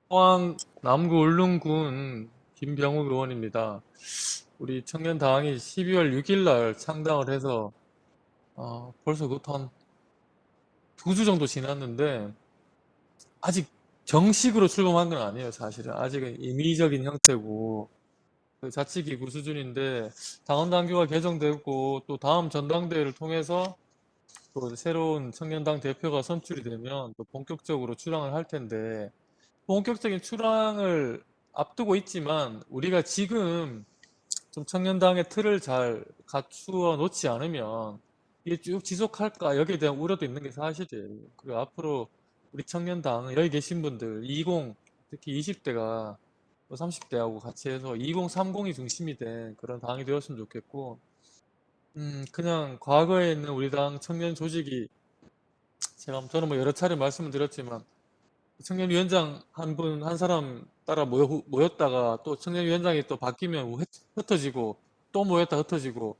포항 남구 울릉군 김병욱 의원입니다. 우리 청년당이 12월 6일 날 창당을 해서 벌써 그것도 한 2주 정도 지났는데 아직 정식으로 출범한 건 아니에요, 사실은. 아직은 임의적인 형태고 그 자치기구 수준인데 당원 당규가 개정되고 또 다음 전당대회를 통해서 또 새로운 청년당 대표가 선출이 되면 또 본격적으로 출항을 할 텐데 본격적인 출항을 앞두고 있지만 우리가 지금 좀 청년당의 틀을 잘 갖추어 놓지 않으면 이게 쭉 지속할까 여기에 대한 우려도 있는 게 사실이에요. 그리고 앞으로 우리 청년당 여기 계신 분들 20 특히 20대가 30대하고 같이 해서 2030이 중심이 된 그런 당이 되었으면 좋겠고 그냥 과거에 있는 우리 당 청년 조직이 저는 뭐 여러 차례 말씀을 드렸지만 청년위원장 한 분, 한 사람 따라 모였다가 또 청년위원장이 또 바뀌면 흩어지고 또 모였다 흩어지고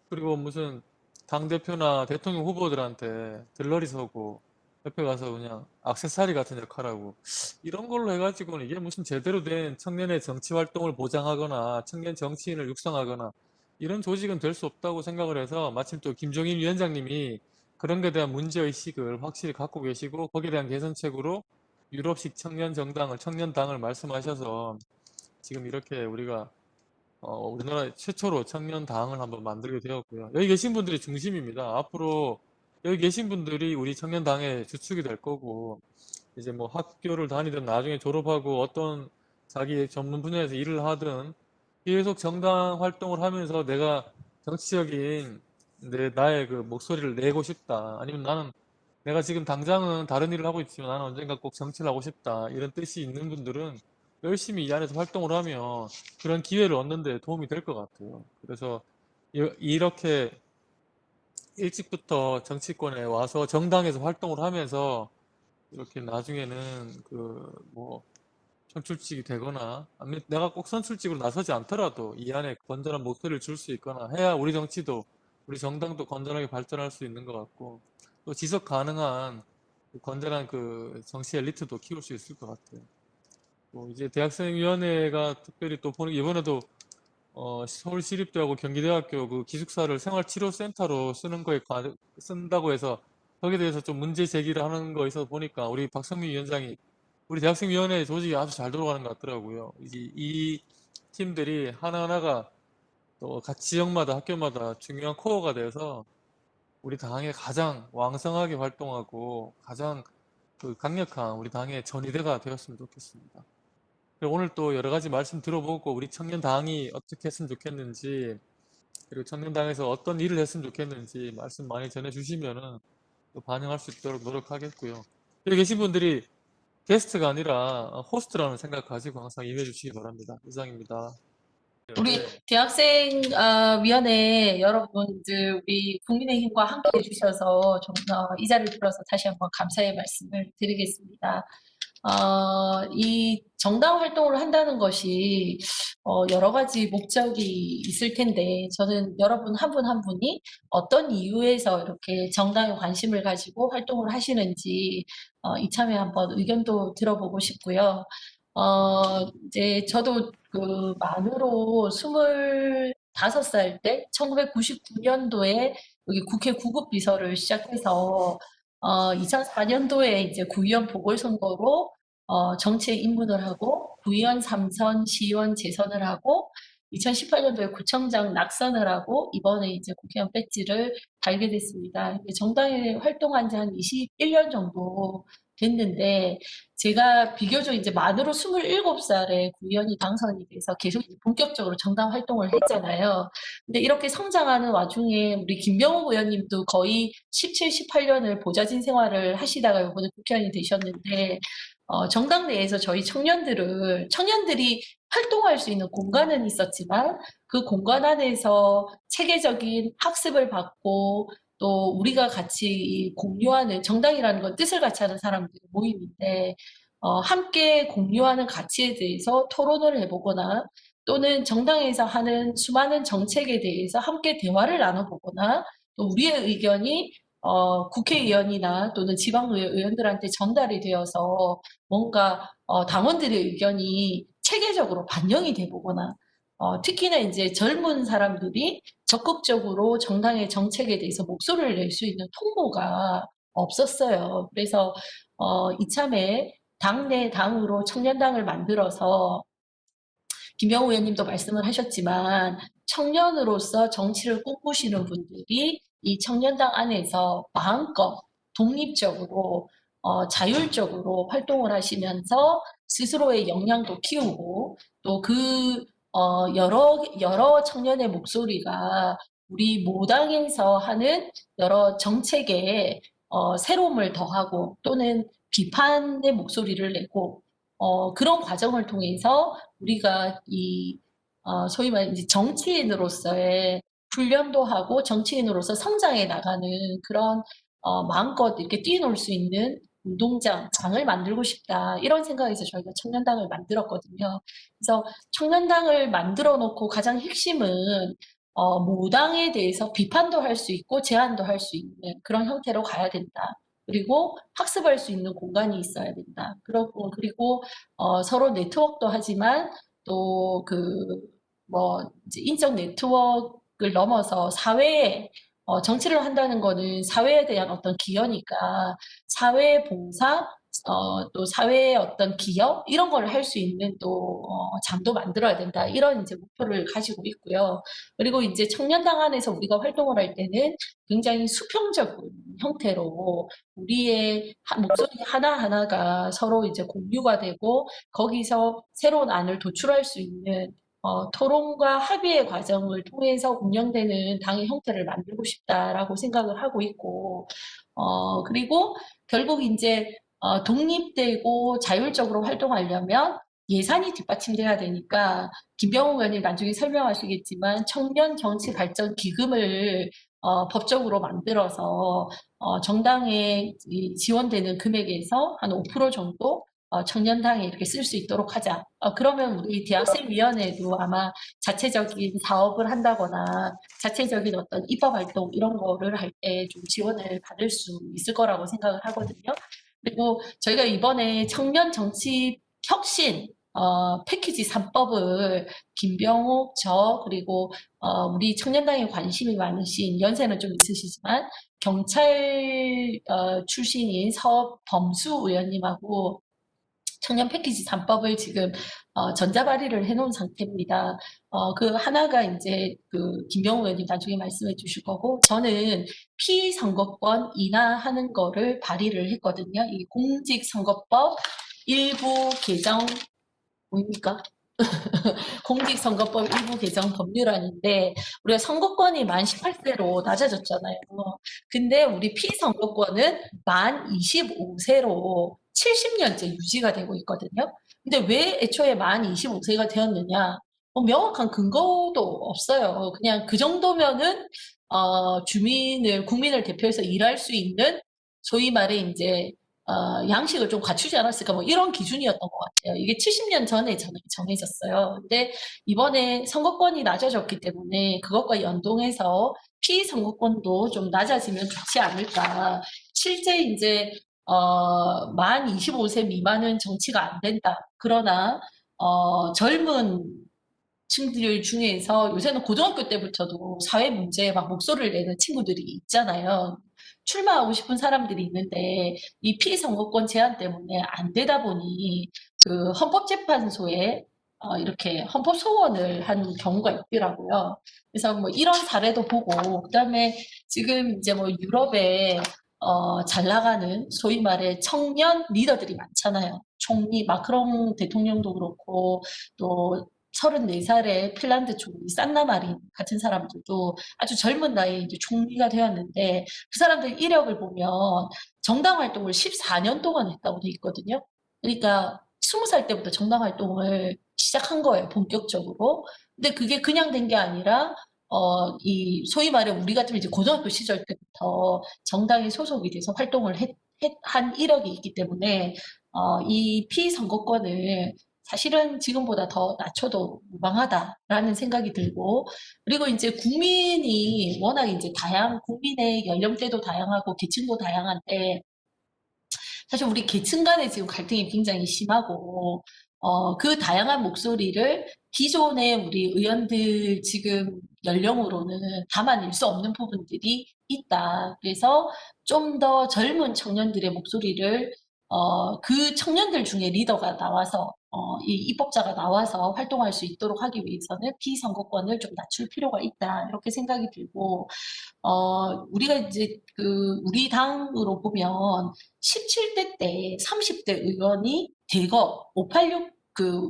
그리고 무슨 당대표나 대통령 후보들한테 들러리 서고 옆에 가서 그냥 액세서리 같은 역할하고 이런 걸로 해가지고는 이게 무슨 제대로 된 청년의 정치 활동을 보장하거나 청년 정치인을 육성하거나 이런 조직은 될 수 없다고 생각을 해서 마침 또 김종인 위원장님이 그런 것에 대한 문제의식을 확실히 갖고 계시고 거기에 대한 개선책으로 유럽식 청년당을 말씀하셔서 지금 이렇게 우리가 우리나라 최초로 청년당을 한번 만들게 되었고요. 여기 계신 분들이 중심입니다. 앞으로 여기 계신 분들이 우리 청년당의 주축이 될 거고 이제 뭐 학교를 다니든 나중에 졸업하고 어떤 자기 전문 분야에서 일을 하든 계속 정당 활동을 하면서 내가 정치적인 나의 그 목소리를 내고 싶다. 아니면 나는 내가 지금 당장은 다른 일을 하고 있지만 나는 언젠가 꼭 정치를 하고 싶다. 이런 뜻이 있는 분들은 열심히 이 안에서 활동을 하면 그런 기회를 얻는 데 도움이 될 것 같아요. 그래서 이렇게 일찍부터 정치권에 와서 정당에서 활동을 하면서 이렇게 나중에는 그 뭐 선출직이 되거나 아니면 내가 꼭 선출직으로 나서지 않더라도 이 안에 건전한 목소리를 줄 수 있거나 해야 우리 정치도 우리 정당도 건전하게 발전할 수 있는 것 같고 또 지속 가능한 그 건전한 그 정치 엘리트도 키울 수 있을 것 같아요. 또 이제 대학생위원회가 특별히 또 보는 이번에도 서울시립대하고 경기대학교 그 기숙사를 생활치료센터로 쓴다고 해서 거기에 대해서 좀 문제 제기를 하는 거에서 보니까 우리 박성민 위원장이 우리 대학생위원회 조직이 아주 잘 돌아가는 것 같더라고요. 이 팀들이 하나하나가 또 각 지역마다 학교마다 중요한 코어가 돼서 우리 당에 가장 왕성하게 활동하고 가장 그 강력한 우리 당의 전위대가 되었으면 좋겠습니다. 그리고 오늘 또 여러 가지 말씀 들어보고 우리 청년당이 어떻게 했으면 좋겠는지 그리고 청년당에서 어떤 일을 했으면 좋겠는지 말씀 많이 전해주시면은 또 반영할 수 있도록 노력하겠고요. 여기 계신 분들이 게스트가 아니라 호스트라는 생각 가지고 항상 임해 주시기 바랍니다. 이상입니다. 우리 네. 대학생 위원회 여러분들 우리 국민의힘과 함께 해주셔서 이 자리를 빌어서 다시 한번 감사의 말씀을 드리겠습니다. 이 정당 활동을 한다는 것이 여러 가지 목적이 있을 텐데 저는 여러분 한 분 한 분이 어떤 이유에서 이렇게 정당에 관심을 가지고 활동을 하시는지 이참에 한번 의견도 들어보고 싶고요. 이제 저도 그 만으로 25살 때 1999년도에 여기 국회 구급비서를 시작해서 2004년도에 이제 구의원 보궐선거로 정치에 입문을 하고 구의원 3선 시의원 재선을 하고 2018년도에 구청장 낙선을 하고 이번에 이제 국회의원 배지를 달게 됐습니다. 정당에 활동한 지 한 21년 정도 됐는데 제가 비교적 이제 만으로 27살에 구의원이 당선이 돼서 계속 이제 본격적으로 정당 활동을 했잖아요. 근데 이렇게 성장하는 와중에 우리 김병욱 의원님도 거의 17, 18년을 보좌진 생활을 하시다가 이번에 국회의원이 되셨는데 정당 내에서 저희 청년들이 활동할 수 있는 공간은 있었지만 그 공간 안에서 체계적인 학습을 받고 또 우리가 같이 공유하는 정당이라는 건 뜻을 같이 하는 사람들의 모임인데 함께 공유하는 가치에 대해서 토론을 해보거나 또는 정당에서 하는 수많은 정책에 대해서 함께 대화를 나눠보거나 또 우리의 의견이 국회의원이나 또는 지방의원들한테 전달이 되어서 뭔가 당원들의 의견이 체계적으로 반영이 돼 보거나 특히나 이제 젊은 사람들이 적극적으로 정당의 정책에 대해서 목소리를 낼 수 있는 통로가 없었어요. 그래서 이참에 당내 당으로 청년당을 만들어서 김영우 의원님도 말씀을 하셨지만 청년으로서 정치를 꿈꾸시는 분들이 이 청년당 안에서 마음껏 독립적으로 자율적으로 활동을 하시면서 스스로의 역량도 키우고 또 여러 청년의 목소리가 우리 모당에서 하는 여러 정책에 새로움을 더하고 또는 비판의 목소리를 내고 그런 과정을 통해서 우리가 소위 말해 이제 정치인으로서의 훈련도 하고 정치인으로서 성장해 나가는 그런 마음껏 이렇게 뛰어놀 수 있는 장을 만들고 싶다. 이런 생각에서 저희가 청년당을 만들었거든요. 그래서 청년당을 만들어 놓고 가장 핵심은 모당에 대해서 비판도 할 수 있고 제안도 할 수 있는 그런 형태로 가야 된다. 그리고 학습할 수 있는 공간이 있어야 된다. 그리고 서로 네트워크도 하지만 또 이제 인적 네트워크를 넘어서 사회에 정치를 한다는 거는 사회에 대한 어떤 기여니까 사회 봉사, 또 사회의 어떤 기여 이런 걸 할 수 있는 또 장도 만들어야 된다. 이런 이제 목표를 가지고 있고요. 그리고 이제 청년당 안에서 우리가 활동을 할 때는 굉장히 수평적인 형태로 우리의 목소리 하나하나가 서로 이제 공유가 되고 거기서 새로운 안을 도출할 수 있는 토론과 합의의 과정을 통해서 운영되는 당의 형태를 만들고 싶다라고 생각을 하고 있고, 그리고 결국 이제 독립되고 자율적으로 활동하려면 예산이 뒷받침돼야 되니까 김병호 의원님 나중에 설명하시겠지만 청년 정치 발전 기금을 법적으로 만들어서 정당에 지원되는 금액에서 한 5% 정도 청년당에 이렇게 쓸 수 있도록 하자. 그러면 우리 대학생위원회도 아마 자체적인 사업을 한다거나 자체적인 어떤 입법 활동 이런 거를 할 때 좀 지원을 받을 수 있을 거라고 생각을 하거든요. 그리고 저희가 이번에 청년 정치 혁신 패키지 3법을 김병옥, 그리고 우리 청년당에 관심이 많으신 연세는 좀 있으시지만 경찰 출신인 서범수 의원님하고 청년 패키지 3법을 지금 전자 발의를 해놓은 상태입니다. 그 하나가 이제 그 김병우 의원님 나중에 말씀해 주실 거고 저는 피선거권 인하하는 거를 발의를 했거든요. 이 공직선거법 일부 개정 뭐입니까? 공직선거법 일부 개정 법률안인데 우리가 선거권이 만 18세로 낮아졌잖아요. 근데 우리 피선거권은 만 25세로 70년째 유지가 되고 있거든요. 근데 왜 애초에 만 25세가 되었느냐? 명확한 근거도 없어요. 그냥 그 정도면은 국민을 대표해서 일할 수 있는 소위 말해 이제 양식을 좀 갖추지 않았을까 뭐 이런 기준이었던 것 같아요. 이게 70년 전에 정해졌어요. 근데 이번에 선거권이 낮아졌기 때문에 그것과 연동해서 피선거권도 좀 낮아지면 좋지 않을까. 실제 이제 만 25세 미만은 정치가 안 된다. 그러나 젊은 층들 중에서 요새는 고등학교 때부터도 사회 문제에 막 목소리를 내는 친구들이 있잖아요. 출마하고 싶은 사람들이 있는데 이 피선거권 제한 때문에 안 되다 보니 그 헌법재판소에 이렇게 헌법 소원을 한 경우가 있더라고요. 그래서 뭐 이런 사례도 보고 그다음에 지금 이제 뭐 유럽에 잘 나가는 소위 말해 청년 리더들이 많잖아요. 총리 마크롱 대통령도 그렇고 또 34살의 핀란드 총리 산나 마린 같은 사람들도 아주 젊은 나이에 이제 총리가 되었는데 그 사람들 이력을 보면 정당 활동을 14년 동안 했다고 돼 있거든요. 그러니까 20살 때부터 정당 활동을 시작한 거예요, 본격적으로. 근데 그게 그냥 된 게 아니라 이 소위 말해 우리 같으면 이제 고등학교 시절 때부터 정당에 소속이 돼서 활동을 한 이력이 있기 때문에 이 피선거권을 사실은 지금보다 더 낮춰도 무방하다라는 생각이 들고, 그리고 이제 국민이 워낙 이제 국민의 연령대도 다양하고 계층도 다양한데, 사실 우리 계층 간에 지금 갈등이 굉장히 심하고, 그 다양한 목소리를 기존의 우리 의원들 지금 연령으로는 담아낼 수 없는 부분들이 있다. 그래서 좀 더 젊은 청년들의 목소리를, 그 청년들 중에 리더가 나와서, 이 입법자가 나와서 활동할 수 있도록 하기 위해서는 피선거권을 좀 낮출 필요가 있다. 이렇게 생각이 들고, 우리가 이제 우리 당으로 보면 17대 때 30대 의원이 대거 586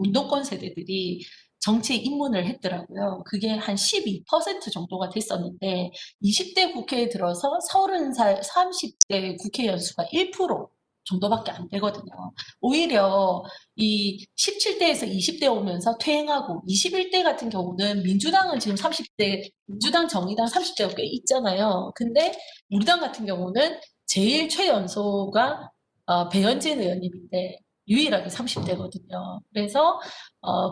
운동권 세대들이 정치에 입문을 했더라고요. 그게 한 12% 정도가 됐었는데 20대 국회에 들어서 30살 30대 국회의원 수가 1% 정도밖에 안 되거든요. 오히려 이 17대에서 20대 오면서 퇴행하고 21대 같은 경우는 민주당은 지금 30대, 민주당, 정의당 30대가 꽤 있잖아요. 근데 우리 당 같은 경우는 제일 최연소가 배현진 의원님인데 유일하게 30대거든요. 그래서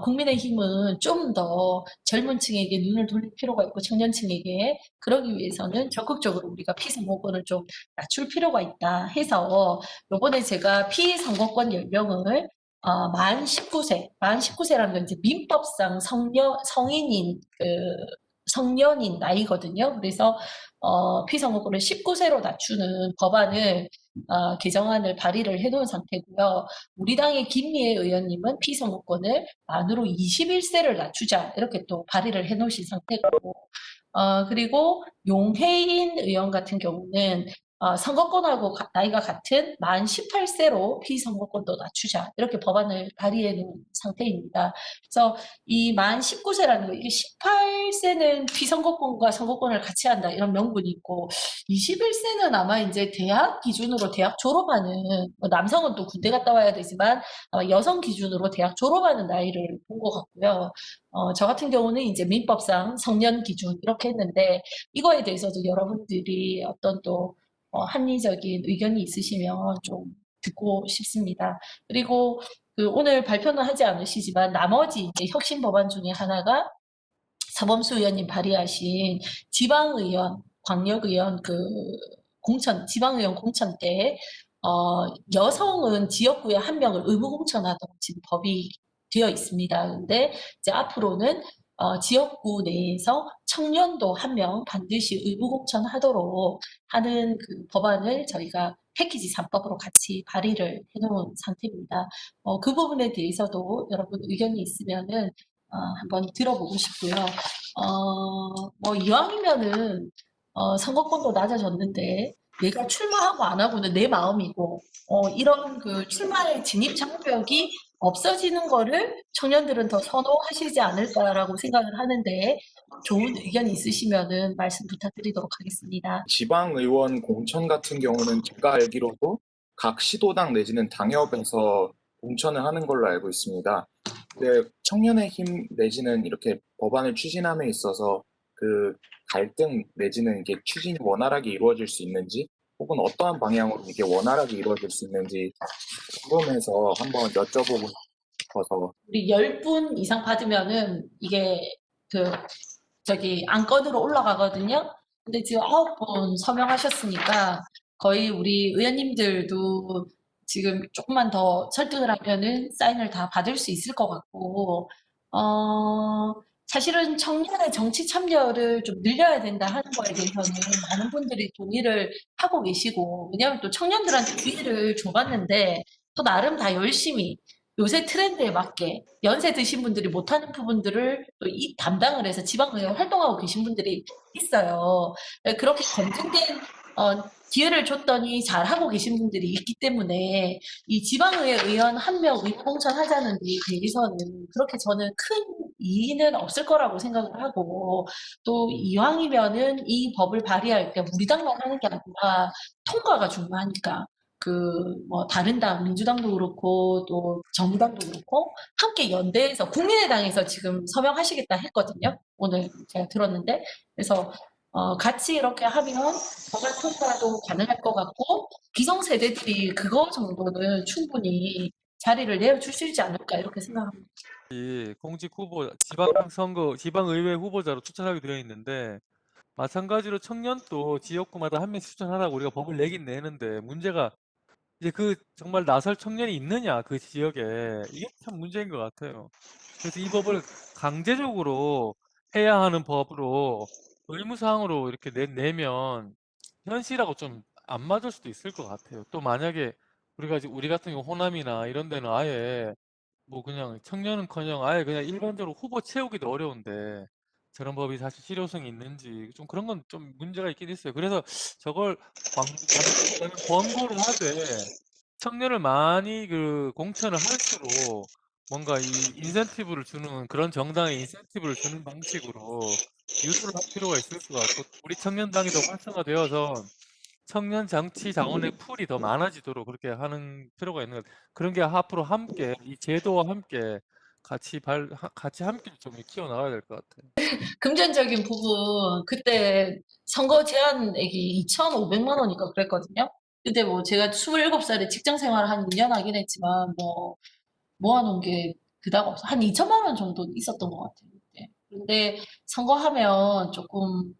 국민의힘은 좀 더 젊은 층에게 눈을 돌릴 필요가 있고 청년층에게 그러기 위해서는 적극적으로 우리가 피선거권을 좀 낮출 필요가 있다 해서 요번에 제가 피선거권 연령을 만 19세, 만 19세라는 건 이제 민법상 성년인 나이거든요. 그래서 피선거권을 19세로 낮추는 법안을 개정안을 발의를 해놓은 상태고요. 우리 당의 김미애 의원님은 피선거권을 만으로 21세를 낮추자 이렇게 또 발의를 해놓으신 상태고, 그리고 용혜인 의원 같은 경우는 선거권하고 나이가 같은 만 18세로 피선거권도 낮추자 이렇게 법안을 발의해 놓은 상태입니다. 그래서 이 만 19세라는 거, 이게 18세는 피선거권과 선거권을 같이 한다 이런 명분이 있고 21세는 아마 이제 대학 기준으로 대학 졸업하는 뭐 남성은 또 군대 갔다 와야 되지만 아마 여성 기준으로 대학 졸업하는 나이를 본 것 같고요. 저 같은 경우는 이제 민법상 성년 기준 이렇게 했는데 이거에 대해서도 여러분들이 어떤 또 합리적인 의견이 있으시면 좀 듣고 싶습니다. 그리고 오늘 발표는 하지 않으시지만 나머지 이제 혁신 법안 중에 하나가 사범수 의원님 발의하신 지방의원, 광역의원 지방의원 공천 때 여성은 지역구에 한 명을 의무 공천하도록 지금 법이 되어 있습니다. 근데 이제 앞으로는 지역구 내에서 청년도 한 명 반드시 의무 공천하도록 하는 그 법안을 저희가 패키지 3법으로 같이 발의를 해놓은 상태입니다. 그 부분에 대해서도 여러분 의견이 있으면은 한번 들어보고 싶고요. 뭐 이왕이면은 선거권도 낮아졌는데 내가 출마하고 안 하고는 내 마음이고 이런 출마의 진입 장벽이 없어지는 거를 청년들은 더 선호하시지 않을까라고 생각을 하는데 좋은 의견 있으시면은 말씀 부탁드리도록 하겠습니다. 지방의원 공천 같은 경우는 제가 알기로도 각 시도당 내지는 당협에서 공천을 하는 걸로 알고 있습니다. 근데 청년의 힘 내지는 이렇게 법안을 추진함에 있어서 그 갈등 내지는 이게 추진이 원활하게 이루어질 수 있는지 혹은 어떠한 방향으로 이게 원활하게 이루어질 수 있는지 궁금해서 한번 여쭤보고 싶어서. 우리 10분 이상 받으면은 이게 안건으로 올라가거든요. 근데 지금 9분 서명하셨으니까 거의 우리 의원님들도 지금 조금만 더 설득을 하면은 사인을 다 받을 수 있을 것 같고, 사실은 청년의 정치 참여를 좀 늘려야 된다 하는 거에 대해서는 많은 분들이 동의를 하고 계시고, 왜냐하면 또 청년들한테 기회를 줘봤는데, 또 나름 다 열심히 요새 트렌드에 맞게 연세 드신 분들이 못하는 부분들을 또 담당을 해서 지방의회 활동하고 계신 분들이 있어요. 그렇게 검증된 기회를 줬더니 잘하고 계신 분들이 있기 때문에 이 지방의회 의원 한 명 의무 공천하자는 데 대해서는 그렇게 저는 큰 이의는 없을 거라고 생각을 하고 또 이왕이면은 이 법을 발의할 때 우리 당만 하는 게 아니라 통과가 중요하니까 뭐 다른 당 민주당도 그렇고 또 정의당도 그렇고 함께 연대해서 국민의당에서 지금 서명하시겠다 했거든요. 오늘 제가 들었는데 그래서 같이 이렇게 하면 법안 통과도 가능할 것 같고 기성세대들이 그거 정도는 충분히 자리를 내어줄 수 있지 않을까 이렇게 생각합니다. 이 공직 후보, 지방선거, 지방의회 후보자로 추천하게 되어 있는데, 마찬가지로 청년도 지역구마다 한 명씩 추천하라고 우리가 법을 내긴 내는데, 문제가 이제 그 정말 나설 청년이 있느냐, 그 지역에. 이게 참 문제인 것 같아요. 그래서 이 법을 강제적으로 해야 하는 법으로 의무사항으로 이렇게 내면 현실하고 좀 안 맞을 수도 있을 것 같아요. 또 만약에 우리 같은 경우 호남이나 이런 데는 아예 뭐 그냥 청년은커녕 아예 그냥 일반적으로 후보 채우기도 어려운데 저런 법이 사실 실효성이 있는지 좀 그런 건 좀 문제가 있긴 있어요. 그래서 저걸 강제보다는 권고를 하되 청년을 많이 그 공천을 할수록 뭔가 이 인센티브를 주는 그런 정당의 인센티브를 주는 방식으로 유도를 할 필요가 있을 것 같고 우리 청년당이 더 활성화되어서 청년 정치 자원의 풀이 더 많아지도록 그렇게 하는 필요가 있는 것 같아요. 그런 게 앞으로 함께 이 제도와 함께 같이 함께 좀 키워나가야 될 것 같아요. 금전적인 부분 그때 선거 제한액이 2,500만 원인가 그랬거든요. 근데 뭐 제가 27살에 직장 생활을 한 2년 하긴 했지만 뭐 모아놓은 게 그닥 없어. 한 2천만 원 정도 있었던 것 같아요. 그때. 근데 선거하면 조금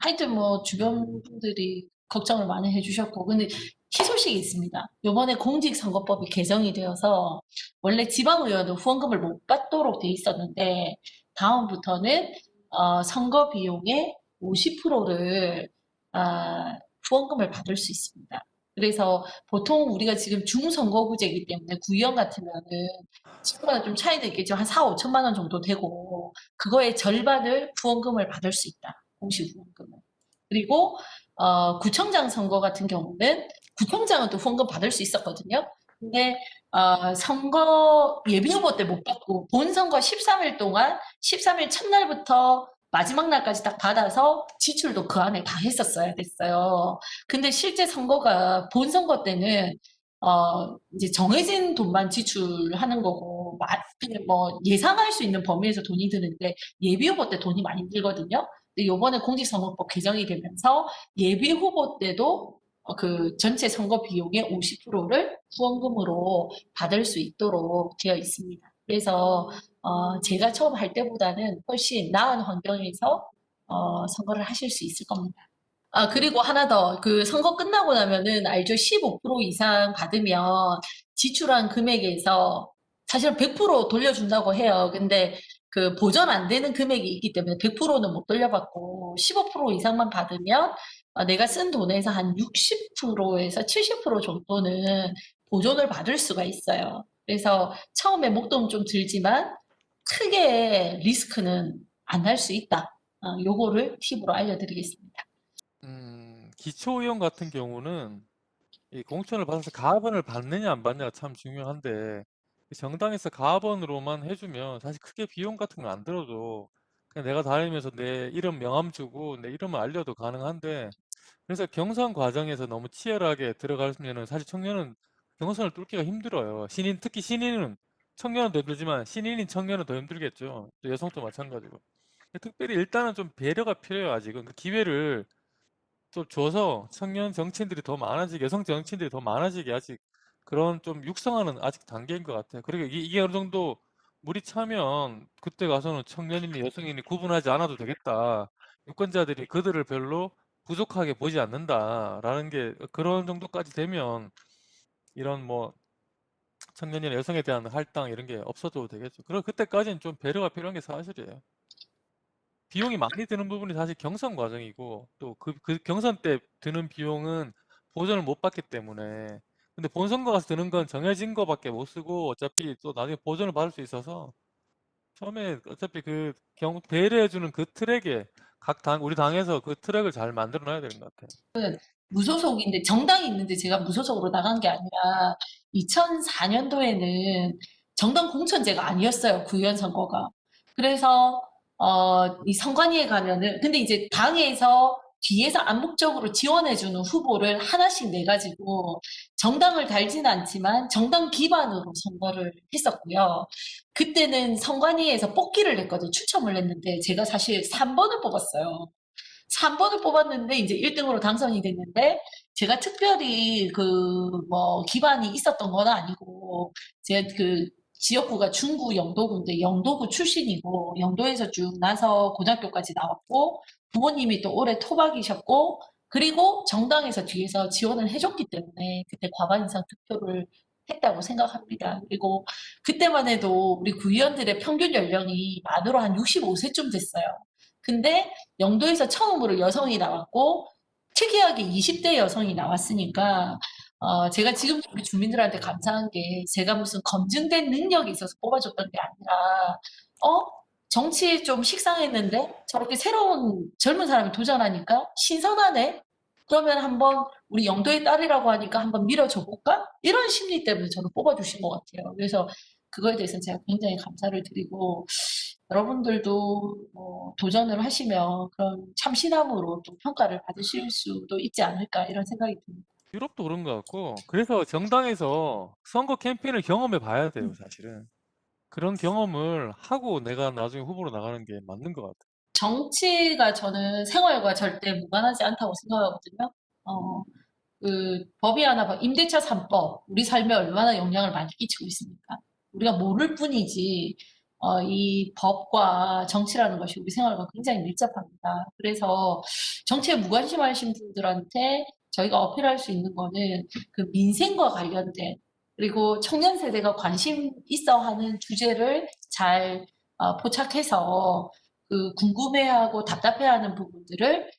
하여튼 뭐 주변 분들이 걱정을 많이 해주셨고 근데 희소식이 있습니다. 요번에 공직선거법이 개정이 되어서 원래 지방의원은 후원금을 못 받도록 돼 있었는데 다음부터는 선거 비용의 50%를 후원금을 받을 수 있습니다. 그래서 보통 우리가 지금 중선거구제이기 때문에 구의원 같으면은 지금보다 좀 차이는 있겠지만 한 4, 5천만 원 정도 되고 그거의 절반을 후원금을 받을 수 있다. 공식 후원금을. 그리고 구청장 선거 같은 경우는 구청장은 또 후원금 받을 수 있었거든요. 근데 선거 예비후보 때 못 받고 본선거 13일 동안 13일 첫날부터 마지막 날까지 딱 받아서 지출도 그 안에 다 했었어야 됐어요. 근데 실제 선거가 본선거 때는 이제 정해진 돈만 지출하는 거고 그냥 뭐 예상할 수 있는 범위에서 돈이 드는데 예비후보 때 돈이 많이 들거든요. 근데 요번에 공직선거법 개정이 되면서 예비후보 때도 그 전체 선거 비용의 50%를 후원금으로 받을 수 있도록 되어 있습니다. 그래서 제가 처음 할 때보다는 훨씬 나은 환경에서 선거를 하실 수 있을 겁니다. 그리고 하나 더, 그 선거 끝나고 나면은 알죠? 15% 이상 받으면 지출한 금액에서 사실 100% 돌려준다고 해요. 근데 그 보전 안 되는 금액이 있기 때문에 100%는 못 돌려받고 15% 이상만 받으면 내가 쓴 돈에서 한 60%에서 70% 정도는 보존을 받을 수가 있어요. 그래서 처음에 목돈 좀 들지만 크게 리스크는 안 할 수 있다. 요거를 팁으로 알려드리겠습니다. 기초의원 같은 경우는 이 공천을 받아서 가업원을 받느냐 안 받느냐가 참 중요한데 정당에서 가업원으로만 해주면 사실 크게 비용 같은 거 안 들어도 그냥 내가 다니면서 내 이름 명함 주고 내 이름을 알려도 가능한데 그래서 경선 과정에서 너무 치열하게 들어가면은 사실 청년은 경선을 뚫기가 힘들어요. 특히 신인은 청년은 더 힘들지만 신인인 청년은 더 힘들겠죠. 또 여성도 마찬가지고. 특별히 일단은 좀 배려가 필요해요, 아직은. 그 기회를 좀 줘서 청년 정치인들이 더 많아지게, 여성 정치인들이 더 많아지게 아직 그런 좀 육성하는 아직 단계인 것 같아요. 그리고 이게 어느 정도 물이 차면 그때 가서는 청년이니 여성이니 구분하지 않아도 되겠다. 유권자들이 그들을 별로 부족하게 보지 않는다라는 게 그런 정도까지 되면 이런 뭐 청년이나 여성에 대한 할당 이런 게 없어도 되겠죠. 그리고 그때까지는 좀 배려가 필요한 게 사실이에요. 비용이 많이 드는 부분이 사실 경선 과정이고 또 그 경선 때 드는 비용은 보전을 못 받기 때문에 근데 본선거 가서 드는 건 정해진 거밖에 못 쓰고 어차피 또 나중에 보전을 받을 수 있어서 처음에 어차피 배려해주는 그 트랙에 우리 당에서 그 트랙을 잘 만들어 놔야 되는 것 같아요. 무소속인데 정당이 있는데 제가 무소속으로 나간 게 아니라 2004년도에는 정당 공천제가 아니었어요. 구의원 선거가. 그래서 이 선관위에 가면은 근데 이제 당에서 뒤에서 암묵적으로 지원해주는 후보를 하나씩 내가지고 정당을 달지는 않지만 정당 기반으로 선거를 했었고요. 그때는 선관위에서 뽑기를 했거든요. 추첨을 했는데 제가 사실 3번을 뽑았어요. 3번을 뽑았는데 이제 1등으로 당선이 됐는데 제가 특별히 뭐 기반이 있었던 건 아니고 제가 지역구가 중구 영도구인데 영도구 출신이고 영도에서 쭉 나서 고등학교까지 나왔고 부모님이 또 올해 토박이셨고 그리고 정당에서 뒤에서 지원을 해줬기 때문에 그때 과반 이상 득표를 했다고 생각합니다. 그리고 그때만 해도 우리 구의원들의 평균 연령이 만으로 한 65세쯤 됐어요. 근데 영도에서 처음으로 여성이 나왔고 특이하게 20대 여성이 나왔으니까 제가 지금 우리 주민들한테 감사한 게 제가 무슨 검증된 능력이 있어서 뽑아줬던 게 아니라 어? 정치에 좀 식상했는데 저렇게 새로운 젊은 사람이 도전하니까 신선하네? 그러면 한번 우리 영도의 딸이라고 하니까 한번 밀어줘 볼까? 이런 심리 때문에 저를 뽑아주신 것 같아요. 그래서 그거에 대해서 제가 굉장히 감사를 드리고 여러분들도 뭐 도전을 하시면 그런 참신함으로 또 평가를 받으실 수도 있지 않을까 이런 생각이 듭니다. 유럽도 그런 것 같고, 그래서 정당에서 선거 캠페인을 경험해 봐야 돼요, 사실은. 그런 경험을 하고 내가 나중에 후보로 나가는 게 맞는 것 같아요. 정치가 저는 생활과 절대 무관하지 않다고 생각하거든요. 법이 하나, 임대차 3법, 우리 삶에 얼마나 영향을 많이 끼치고 있습니까? 우리가 모를 뿐이지, 이 법과 정치라는 것이 우리 생활과 굉장히 밀접합니다. 그래서 정치에 무관심하신 분들한테 저희가 어필할 수 있는 거는 그 민생과 관련된, 그리고 청년 세대가 관심 있어 하는 주제를 잘 포착해서 궁금해하고 답답해하는 부분들을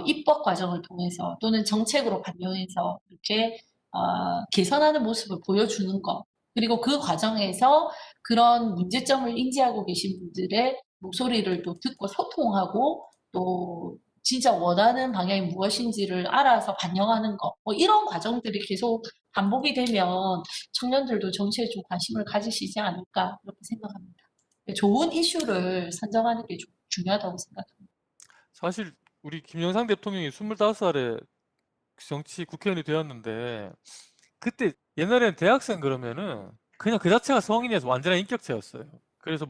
입법 과정을 통해서 또는 정책으로 반영해서 이렇게 개선하는 모습을 보여주는 것. 그리고 그 과정에서 그런 문제점을 인지하고 계신 분들의 목소리를 또 듣고 소통하고 또 진짜 원하는 방향이 무엇인지를 알아서 반영하는 것. 뭐 이런 과정들이 계속 반복이 되면 청년들도 정치에 좀 관심을 가지시지 않을까 이렇게 생각합니다. 좋은 이슈를 선정하는 게 중요하다고 생각합니다. 사실 우리 김영삼 대통령이 25살에 정치 국회의원이 되었는데, 그때 옛날에는 대학생 그러면은 그냥 그 자체가 성인이어서 완전한 인격체였어요. 그래서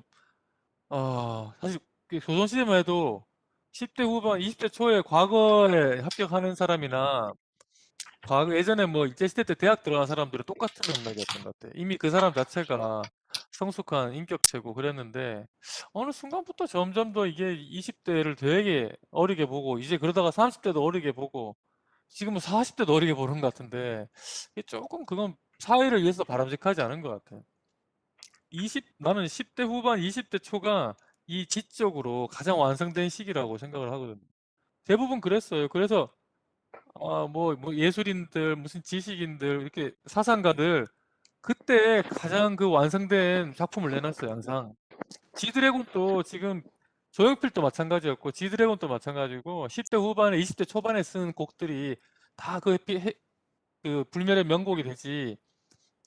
사실 그 조선시대만 해도 10대 후반, 20대 초에 과거에 합격하는 사람이나 과거 예전에 뭐 일제시대 때 대학 들어간 사람들은 똑같은 맥락이었던 것 같아요. 이미 그 사람 자체가 성숙한 인격체고 그랬는데 어느 순간부터 점점 더 이게 20대를 되게 어리게 보고 이제 그러다가 30대도 어리게 보고 지금은 40대도 어리게 보는 것 같은데 이게 조금 그건 사회를 위해서 바람직하지 않은 것 같아요. 나는 10대 후반, 20대 초가 이 지적으로 가장 완성된 시기라고 생각을 하거든요. 대부분 그랬어요. 그래서 뭐 예술인들, 무슨 지식인들, 이렇게 사상가들 그때 가장 그 완성된 작품을 내놨어요, 항상. 지드래곤도 지금 조용필도 마찬가지였고 지드래곤도 마찬가지고 10대 후반에 20대 초반에 쓴 곡들이 다 그 불멸의 명곡이 되지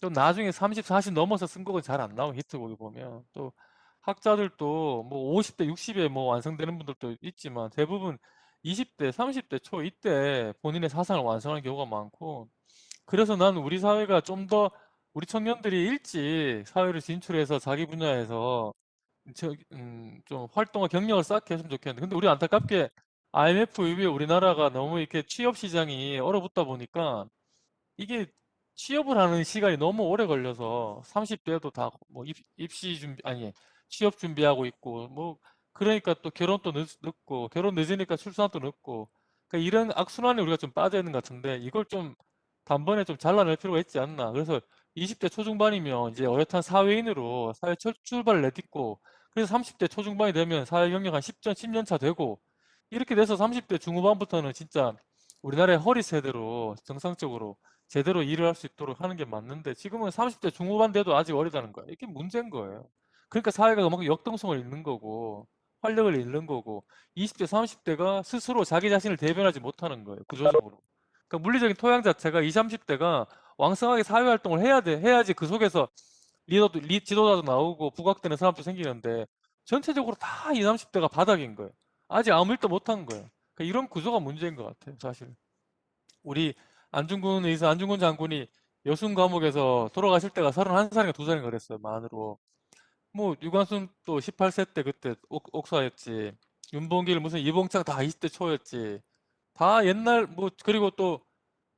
또 나중에 30, 40 넘어서 쓴 곡은 잘 안 나오고 히트곡을 보면 또 학자들도 뭐 50대, 60에 뭐 완성되는 분들도 있지만 대부분 20대, 30대 초 이때 본인의 사상을 완성하는 경우가 많고 그래서 난 우리 사회가 좀 더 우리 청년들이 일찍 사회를 진출해서 자기 분야에서 좀 활동과 경력을 쌓게 했으면 좋겠는데 근데 우리 안타깝게 IMF 이후에 우리나라가 너무 이렇게 취업 시장이 얼어붙다 보니까 이게 취업을 하는 시간이 너무 오래 걸려서 30대도 다 뭐 입시 준비 아니 취업 준비하고 있고 뭐 그러니까 또 결혼도 늦고 결혼 늦으니까 출산도 늦고 그러니까 이런 악순환에 우리가 좀 빠져 있는 것 같은데 이걸 좀 단번에 좀 잘라낼 필요가 있지 않나. 그래서 20대 초중반이면 이제 어엿한 사회인으로 사회 출발을 내딛고 그래서 30대 초중반이 되면 사회 경력 한 10년 차 되고 이렇게 돼서 30대 중후반부터는 진짜 우리나라의 허리 세대로 정상적으로 제대로 일을 할 수 있도록 하는 게 맞는데 지금은 30대 중후반 돼도 아직 어리다는 거야. 이게 문제인 거예요. 그러니까 사회가 그만큼 역동성을 잃는 거고 활력을 잃는 거고 20대, 30대가 스스로 자기 자신을 대변하지 못하는 거예요. 구조적으로. 그러니까 물리적인 토양 자체가 20, 30대가 왕성하게 사회활동을 해야 돼. 해야지 그 속에서 지도자도 나오고 부각되는 사람도 생기는데 전체적으로 다 20, 30대가 바닥인 거예요. 아직 아무 일도 못한 거예요. 그러니까 이런 구조가 문제인 것 같아요. 사실. 우리 안중근 장군이 여순 감옥에서 돌아가실 때가 31살인가 2살인가 그랬어요. 만으로. 뭐 유관순 또 18세 때 그때 옥사했지. 윤봉길 무슨 이봉창 다 20대 초였지. 다 옛날 뭐 그리고 또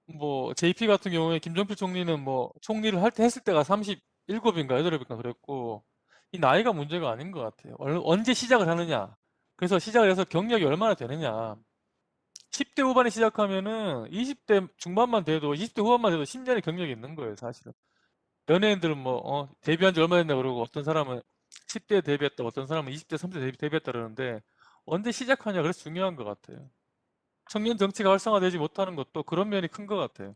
뭐 JP 같은 경우에 김종필 총리는 뭐 총리를 할 때 했을 때가 37인가 8인가 그랬고 이 나이가 문제가 아닌 것 같아요. 언제 시작을 하느냐. 그래서 시작을 해서 경력이 얼마나 되느냐. 10대 후반에 시작하면은 20대 중반만 돼도 20대 후반만 돼도 10년의 경력이 있는 거예요, 사실은. 연예인들은 뭐 데뷔한 지 얼마 됐나 그러고 어떤 사람은 10대에 데뷔했다, 어떤 사람은 20대, 30대 데뷔했다 그러는데 언제 시작하냐 그래서 중요한 것 같아요. 청년 정치가 활성화되지 못하는 것도 그런 면이 큰 것 같아요.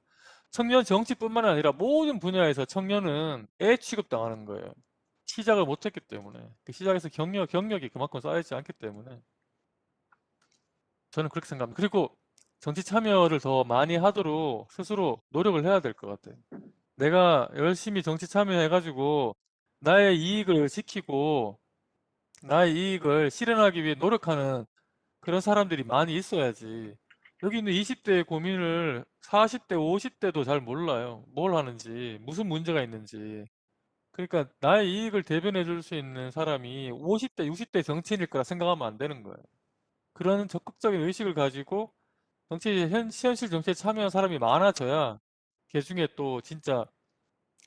청년 정치뿐만 아니라 모든 분야에서 청년은 애 취급당하는 거예요. 시작을 못했기 때문에. 그 시작에서 경력이 그만큼 쌓이지 않기 때문에. 저는 그렇게 생각합니다. 그리고 정치 참여를 더 많이 하도록 스스로 노력을 해야 될 것 같아요. 내가 열심히 정치 참여해가지고 나의 이익을 지키고 나의 이익을 실현하기 위해 노력하는 그런 사람들이 많이 있어야지. 여기 있는 20대의 고민을 40대, 50대도 잘 몰라요. 뭘 하는지, 무슨 문제가 있는지. 그러니까 나의 이익을 대변해 줄 수 있는 사람이 50대, 60대 정치인일 거라 생각하면 안 되는 거예요. 그런 적극적인 의식을 가지고 현실 정치에 참여한 사람이 많아져야 걔중에 또 진짜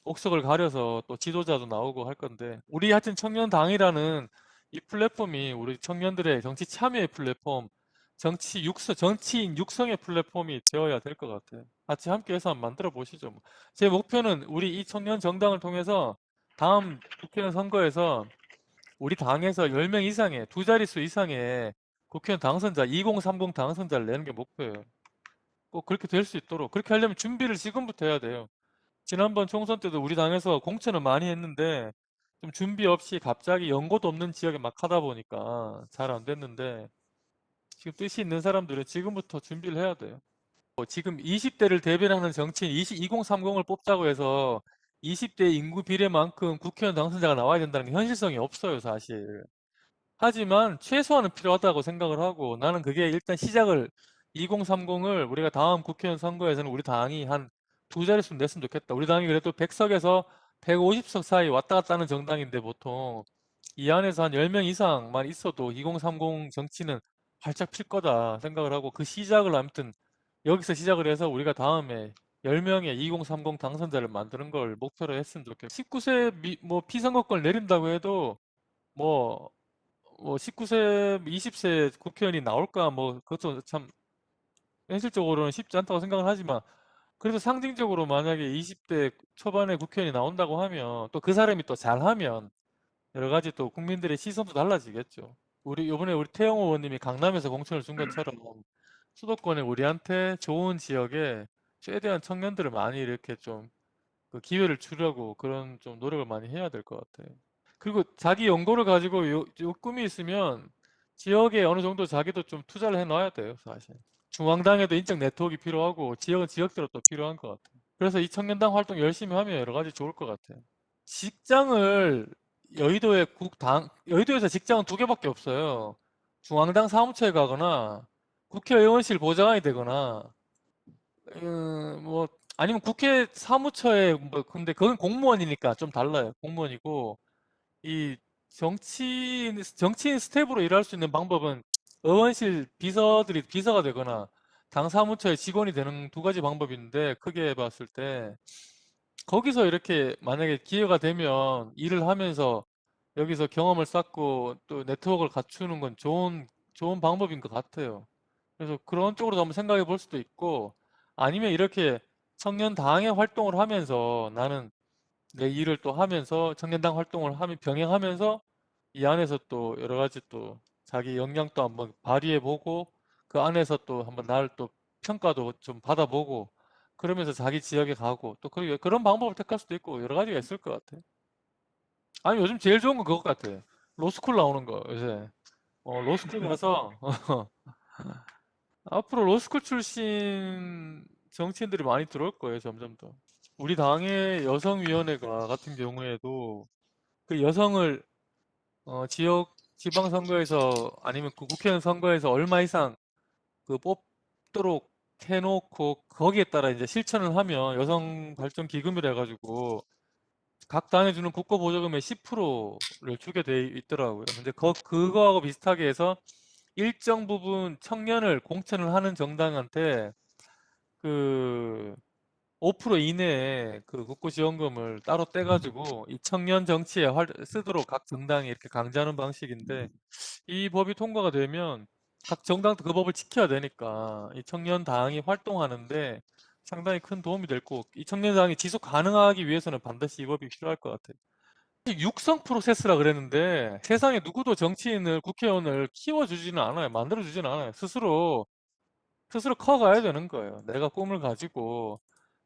옥석을 가려서 또 지도자도 나오고 할 건데 우리 하여튼 청년당이라는 이 플랫폼이 우리 청년들의 정치 참여의 플랫폼, 정치인 육성의 플랫폼이 되어야 될 것 같아요. 같이 함께해서 한번 만들어 보시죠. 뭐. 제 목표는 우리 이 청년 정당을 통해서 다음 국회의원 선거에서 우리 당에서 10명 이상의 두 자릿수 이상의 국회의원 당선자 2030 당선자를 내는 게 목표예요. 꼭 그렇게 될 수 있도록 그렇게 하려면 준비를 지금부터 해야 돼요. 지난번 총선 때도 우리 당에서 공천을 많이 했는데 좀 준비 없이 갑자기 연고도 없는 지역에 막 하다 보니까 잘 안 됐는데 지금 뜻이 있는 사람들은 지금부터 준비를 해야 돼요. 지금 20대를 대변하는 정치인 2030을 뽑자고 해서 20대 인구 비례만큼 국회의원 당선자가 나와야 된다는 게 현실성이 없어요, 사실. 하지만 최소한은 필요하다고 생각을 하고 나는 그게 일단 시작을 2030을 우리가 다음 국회의원 선거에서는 우리 당이 한 두 자릿수 냈으면 좋겠다. 우리 당이 그래도 100석에서 150석 사이 왔다 갔다 하는 정당인데 보통 이 안에서 한 10명 이상만 있어도 2030 정치는 활짝 필 거다 생각을 하고 그 시작을 아무튼 여기서 시작을 해서 우리가 다음에 10명의 2030 당선자를 만드는 걸 목표로 했으면 좋겠어요. 19세 뭐 피선거권 내린다고 해도 뭐 19세, 20세 국회의원이 나올까, 뭐, 그것도 참, 현실적으로는 쉽지 않다고 생각을 하지만, 그래도 상징적으로 만약에 20대 초반에 국회의원이 나온다고 하면, 또 그 사람이 또 잘하면, 여러 가지 또 국민들의 시선도 달라지겠죠. 요번에 우리 태영 의원님이 강남에서 공천을 준 것처럼, 수도권에 우리한테 좋은 지역에 최대한 청년들을 많이 이렇게 좀, 그 기회를 주려고 그런 좀 노력을 많이 해야 될 것 같아요. 그리고 자기 연고를 가지고 요 꿈이 있으면 지역에 어느 정도 자기도 좀 투자를 해 놔야 돼요, 사실. 중앙당에도 인적 네트워크가 필요하고 지역은 지역대로 또 필요한 것 같아요. 그래서 이 청년당 활동 열심히 하면 여러 가지 좋을 것 같아요. 직장을 여의도에서 직장은 두 개밖에 없어요. 중앙당 사무처에 가거나 국회의원실 보좌관이 되거나 뭐 아니면 국회 사무처에 뭐 근데 그건 공무원이니까 좀 달라요. 공무원이고 이 정치인 스텝으로 일할 수 있는 방법은 의원실 비서들이 비서가 되거나 당 사무처의 직원이 되는 두 가지 방법이 있는데 크게 봤을 때 거기서 이렇게 만약에 기회가 되면 일을 하면서 여기서 경험을 쌓고 또 네트워크를 갖추는 건 좋은 방법인 것 같아요. 그래서 그런 쪽으로도 한번 생각해 볼 수도 있고 아니면 이렇게 청년 당회 활동을 하면서 나는 내 일을 또 하면서 청년당 활동을 하면 병행하면서 이 안에서 또 여러 가지 또 자기 역량도 한번 발휘해 보고 그 안에서 또 한번 나를 또 평가도 좀 받아보고 그러면서 자기 지역에 가고 또 그런 방법을 택할 수도 있고 여러 가지가 있을 것 같아요. 아니 요즘 제일 좋은 건 그것 같아요. 로스쿨 나오는 거 요새. 로스쿨 가서 앞으로 로스쿨 출신 정치인들이 많이 들어올 거예요, 점점 더. 우리 당의 여성위원회가 같은 경우에도 그 여성을 지방선거에서 아니면 그 국회의원 선거에서 얼마 이상 그 뽑도록 해놓고 거기에 따라 이제 실천을 하면 여성 발전 기금이라 해가지고 각 당에 주는 국고 보조금의 10%를 주게 돼 있더라고요. 근데 그거하고 비슷하게 해서 일정 부분 청년을 공천을 하는 정당한테 그 5% 이내에 그 국고지원금을 따로 떼가지고 이 청년 정치에 쓰도록 각 정당이 이렇게 강제하는 방식인데, 이 법이 통과가 되면 각 정당도 그 법을 지켜야 되니까 이 청년당이 활동하는데 상당히 큰 도움이 될 거고, 이 청년당이 지속 가능하기 위해서는 반드시 이 법이 필요할 것 같아요. 육성 프로세스라 그랬는데 세상에 누구도 정치인을, 국회의원을 키워주지는 않아요. 만들어주지는 않아요. 스스로 커가야 되는 거예요. 내가 꿈을 가지고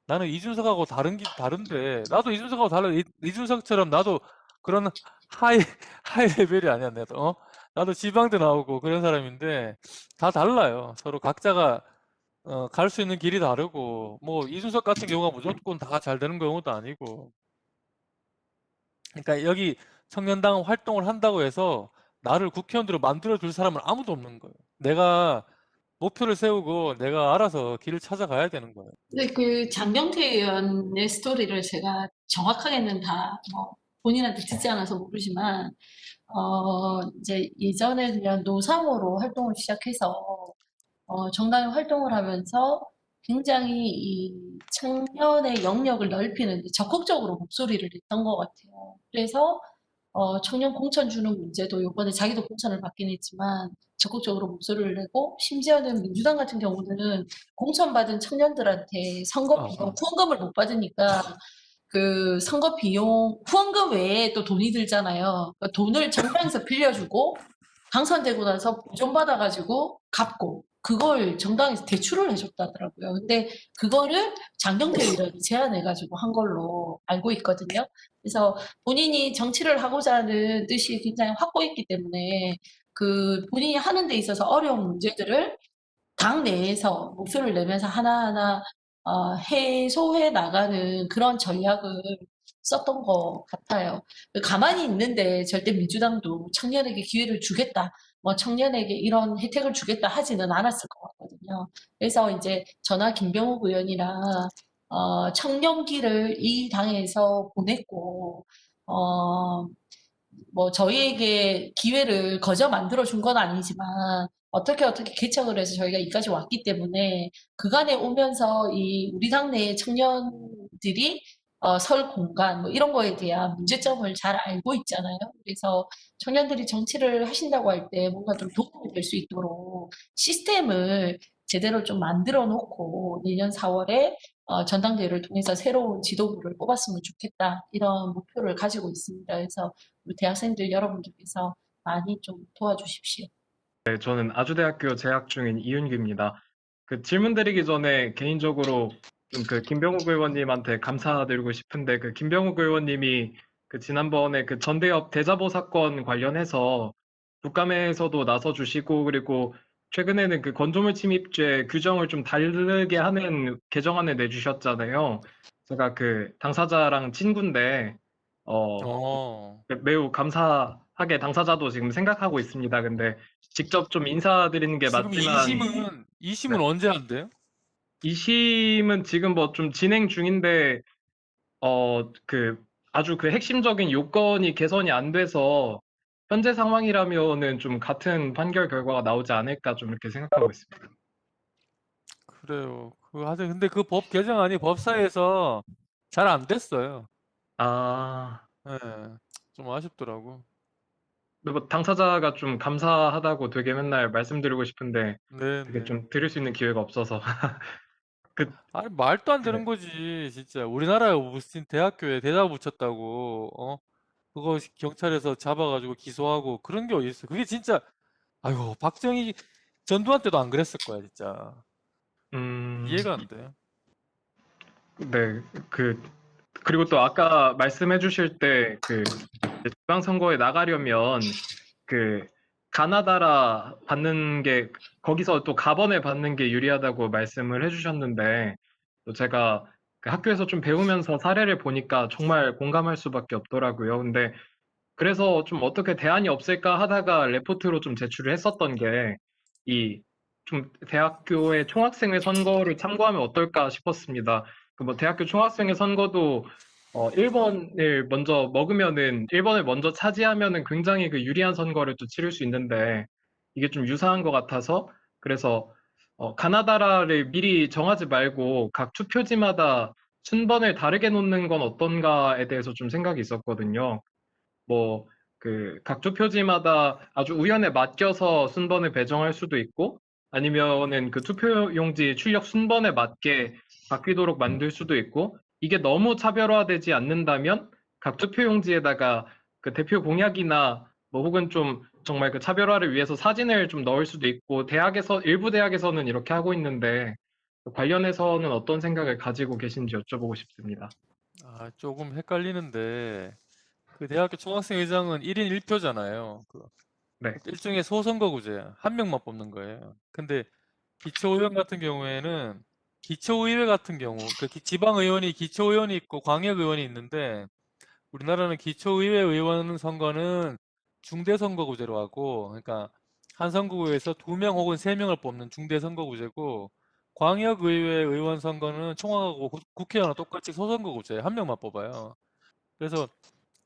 나는 이준석하고 다른데, 나도 이준석하고 달라. 이준석처럼 나도 그런 하이 하이 레벨이 아니야. 나도 지방대 나오고 그런 사람인데 다 달라요. 서로 각자가 갈 수 있는 길이 다르고, 뭐 이준석 같은 경우가 무조건 다 잘 되는 경우도 아니고. 그러니까 여기 청년당 활동을 한다고 해서 나를 국회의원으로 만들어 줄 사람은 아무도 없는 거예요. 내가 목표를 세우고 내가 알아서 길을 찾아가야 되는 거예요. 근데 그 장경태 의원의 스토리를 제가 정확하게는 다 뭐 본인한테 듣지 않아서 모르지만, 이제 예전에 그냥 노사모로 활동을 시작해서 정당에 활동을 하면서 굉장히 이 청년의 영역을 넓히는 데 적극적으로 목소리를 냈던 것 같아요. 그래서 청년 공천 주는 문제도 요번에 자기도 공천을 받긴 했지만 적극적으로 목소리를 내고, 심지어는 민주당 같은 경우는 공천받은 청년들한테 선거 아, 비용 아. 후원금을 못 받으니까 그 선거 비용 후원금 외에 또 돈이 들잖아요. 그 돈을 정당에서 빌려주고 당선되고 나서 보존받아가지고 갚고, 그걸 정당에서 대출을 해줬다더라고요. 근데 그거를 장경태 의원이 제안해가지고 한 걸로 알고 있거든요. 그래서 본인이 정치를 하고자 하는 뜻이 굉장히 확고히 있기 때문에 그 본인이 하는 데 있어서 어려운 문제들을 당 내에서 목소리를 내면서 하나하나 해소해 나가는 그런 전략을 썼던 것 같아요. 가만히 있는데 절대 민주당도 청년에게 기회를 주겠다, 뭐 청년에게 이런 혜택을 주겠다 하지는 않았을 것 같거든요. 그래서 이제 저나 김병욱 의원이나 청년기를 이 당에서 보냈고, 어, 뭐 저희에게 기회를 거저 만들어 준 건 아니지만 어떻게 개척을 해서 저희가 여기까지 왔기 때문에, 그간에 오면서 이 우리 당내의 청년들이 설 공간 뭐 이런 거에 대한 문제점을 잘 알고 있잖아요. 그래서 청년들이 정치를 하신다고 할 때 뭔가 좀 도움이 될 수 있도록 시스템을 제대로 좀 만들어 놓고 내년 4월에 전당대회를 통해서 새로운 지도부를 뽑았으면 좋겠다, 이런 목표를 가지고 있습니다. 그래서 우리 대학생들 여러분들께서 많이 좀 도와주십시오. 네, 저는 아주대학교 재학 중인 이윤규입니다. 그 질문 드리기 전에 개인적으로 좀 그 김병욱 의원님한테 감사드리고 싶은데, 그 김병욱 의원님이 그 지난번에 그 전대협 대자보 사건 관련해서 국감에서도 나서 주시고, 그리고 최근에는 그 건조물 침입죄 규정을 좀 다르게 하는 개정안을 내주셨잖아요. 제가 그 당사자랑 친구인데, 어, 어, 매우 감사하게 당사자도 지금 생각하고 있습니다. 근데 직접 좀 인사드리는 게 지금 맞지만, 이심은 네. 언제 한대요? 2심은 지금 뭐 좀 진행 중인데, 그 아주 그 핵심적인 요건이 개선이 안 돼서 현재 상황이라면은 좀 같은 판결 결과가 나오지 않을까 좀 이렇게 생각하고 있습니다. 그래요. 근데 그 법 개정안이 법사위에서 잘 안 됐어요. 아, 예, 좀 아쉽더라고. 근데 뭐 당사자가 좀 감사하다고 되게 맨날 말씀드리고 싶은데 되게 네네. 좀 들을 수 있는 기회가 없어서. 그, 아니, 말도 안 네. 되는 거지, 진짜. 우리나라에 무슨 대학교에 대자 붙였다고, 그거 경찰에서 잡아가지고 기소하고 그런 게 어디 있어. 그게 진짜, 아이고, 박정희 전두환 때도 안 그랬을 거야, 진짜. 음, 이해가 안 돼. 네. 그리고 또 아까 말씀해 주실 때 지방선거에 나가려면 그 가나다라 받는 게, 거기서 또 가번을 받는 게 유리하다고 말씀을 해주셨는데, 또 제가 그 학교에서 좀 배우면서 사례를 보니까 정말 공감할 수밖에 없더라고요. 근데 그래서 좀 어떻게 대안이 없을까 하다가 레포트로 좀 제출을 했었던 게, 이 좀 대학교의 총학생회 선거를 참고하면 어떨까 싶었습니다. 그 뭐 대학교 총학생회 선거도 1번을 먼저 먹으면은, 1번을 먼저 차지하면은 굉장히 그 유리한 선거를 또 치를 수 있는데, 이게 좀 유사한 것 같아서 그래서 가나다라를 미리 정하지 말고 각 투표지마다 순번을 다르게 놓는 건 어떤가에 대해서 좀 생각이 있었거든요. 뭐, 각 투표지마다 아주 우연에 맡겨서 순번을 배정할 수도 있고, 아니면은 그 투표용지 출력 순번에 맞게 바뀌도록 만들 수도 있고, 이게 너무 차별화되지 않는다면 각 투표용지에다가 그 대표 공약이나 뭐 혹은 좀 정말 그 차별화를 위해서 사진을 좀 넣을 수도 있고, 일부 대학에서는 이렇게 하고 있는데, 관련해서는 어떤 생각을 가지고 계신지 여쭤보고 싶습니다. 아, 조금 헷갈리는데 그 대학교 총학생 회장은 1인 1표잖아요. 네. 일종의 소선거구제 한 명만 뽑는 거예요. 근데 기초의원 같은 경우에는 기초의회 같은 경우 지방의원이 기초의원이 있고 광역의원이 있는데 우리나라는 기초의회 의원 선거는 중대선거구제로 하고 그러니까 한 선거구에서 2명 혹은 3명을 뽑는 중대선거구제고 광역의회 의원 선거는 총학하고 국회의원과 똑같이 소선거구제 한 명만 뽑아요. 그래서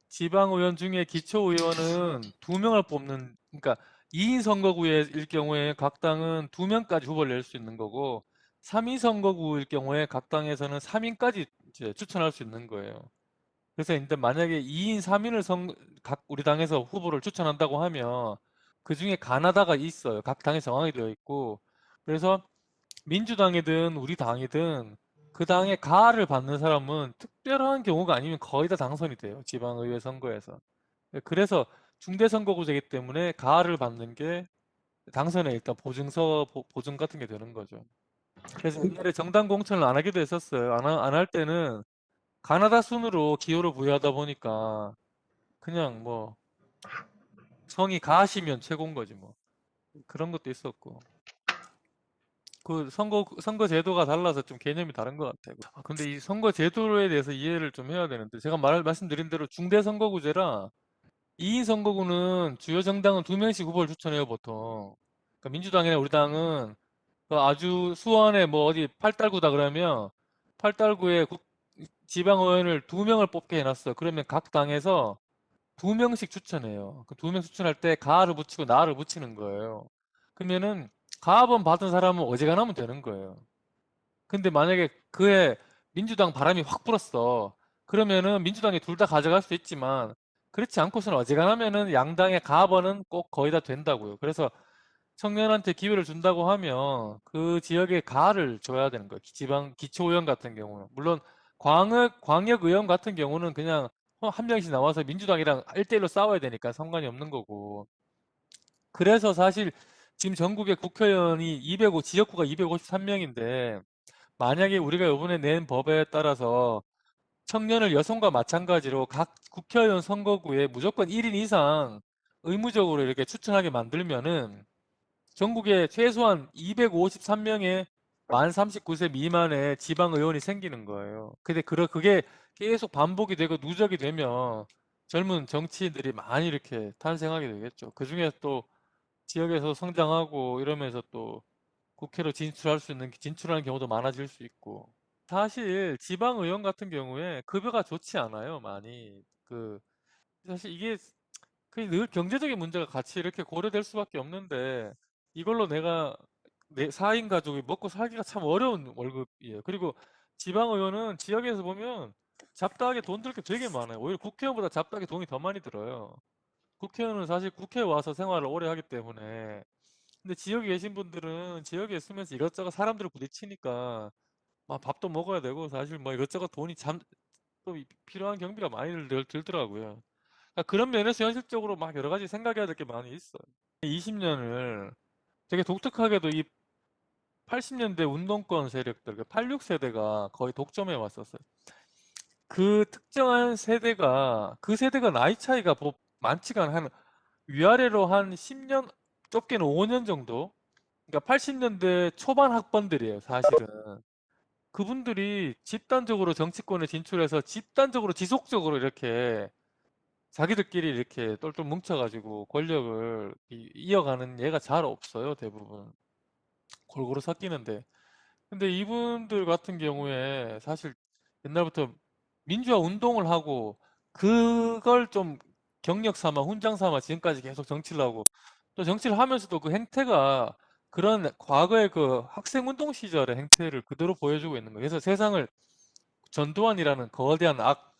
지방의원 중에 기초의원은 2명을 뽑는, 그러니까 2인 선거구일 경우에 각 당은 2명까지 후보를 낼 수 있는 거고, 3인 선거구일 경우에 각 당에서는 3인까지 이제 추천할 수 있는 거예요. 그래서 이제 만약에 2인, 3인을 각 우리 당에서 후보를 추천한다고 하면 그 중에 가나다가 있어요. 각 당에 정하게 되어 있고. 그래서 민주당이든 우리 당이든 그 당의 가를 받는 사람은 특별한 경우가 아니면 거의 다 당선이 돼요. 지방의회 선거에서. 그래서 중대선거구제이기 때문에 가를 받는 게 당선에 일단 보증 같은 게 되는 거죠. 그래서 옛날에 정당 공천을 안 하기도 했었어요. 안 할 때는 가나다 순으로 기호를 부여하다 보니까 그냥 뭐 성이 가시면 최고인 거지 뭐. 그런 것도 있었고. 그 선거 제도가 달라서 좀 개념이 다른 것 같아요. 근데 이 선거 제도에 대해서 이해를 좀 해야 되는데 제가 말씀드린 대로 중대 선거구제라 2인 선거구는 주요 정당은 2명씩 후보를 추천해요 보통. 그러니까 민주당이나 우리 당은 그 아주 수원에 뭐 어디 팔달구다 그러면 팔달구에 지방의원을 2명을 뽑게 해놨어. 그러면 각 당에서 2명씩 추천해요. 그 2명 추천할 때 가를 붙이고 나를 붙이는 거예요. 그러면은 가압은 받은 사람은 어지간하면 되는 거예요. 근데 만약에 그에 민주당 바람이 확 불었어. 그러면은 민주당이 둘 다 가져갈 수 있지만 그렇지 않고서는 어지간하면은 양당의 가압은 꼭 거의 다 된다고요. 그래서 청년한테 기회를 준다고 하면 그 지역의 가를 줘야 되는 거예요. 지방 기초의원 같은 경우는. 물론 광역의원 같은 경우는 그냥 한 명씩 나와서 민주당이랑 1대1로 싸워야 되니까 상관이 없는 거고. 그래서 사실 지금 전국의 국회의원이 지역구가 253명인데 만약에 우리가 이번에 낸 법에 따라서 청년을 여성과 마찬가지로 각 국회의원 선거구에 무조건 1인 이상 의무적으로 이렇게 추천하게 만들면은 전국에 최소한 253명의 만 39세 미만의 지방의원이 생기는 거예요. 근데 그게 계속 반복이 되고 누적이 되면 젊은 정치인들이 많이 이렇게 탄생하게 되겠죠. 그중에 또 지역에서 성장하고 이러면서 또 국회로 진출하는 경우도 많아질 수 있고. 사실 지방의원 같은 경우에 급여가 좋지 않아요, 많이. 사실 이게 늘 경제적인 문제가 같이 이렇게 고려될 수밖에 없는데 이걸로 내가 내 4인 가족이 먹고 살기가 참 어려운 월급이에요. 그리고 지방의원은 지역에서 보면 잡다하게 돈 들 게 되게 많아요. 오히려 국회의원보다 잡다하게 돈이 더 많이 들어요. 국회의원은 사실 국회에 와서 생활을 오래 하기 때문에 근데 지역에 계신 분들은 지역에 있으면서 이것저것 사람들을 부딪히니까 막 밥도 먹어야 되고 사실 뭐 이것저것 돈이 또 필요한 경비가 많이 들더라고요. 그러니까 그런 면에서 현실적으로 막 여러 가지 생각해야 될 게 많이 있어요. 20년을 되게 독특하게도 이 80년대 운동권 세력들, 86세대가 거의 독점해 왔었어요. 그 특정한 세대가, 그 세대가 나이 차이가 많지가 한 위아래로 한 10년, 좁게는 5년 정도? 그러니까 80년대 초반 학번들이에요, 사실은. 그분들이 집단적으로 정치권에 진출해서 집단적으로 지속적으로 이렇게 자기들끼리 이렇게 똘똘 뭉쳐가지고 권력을 이어가는 예가 잘 없어요, 대부분. 골고루 섞이는데. 근데 이분들 같은 경우에 사실 옛날부터 민주화 운동을 하고 그걸 좀 경력 삼아, 훈장 삼아 지금까지 계속 정치를 하고 또 정치를 하면서도 그 행태가 그런 과거의 그 학생운동 시절의 행태를 그대로 보여주고 있는 거예요. 그래서 세상을 전두환이라는 거대한 악,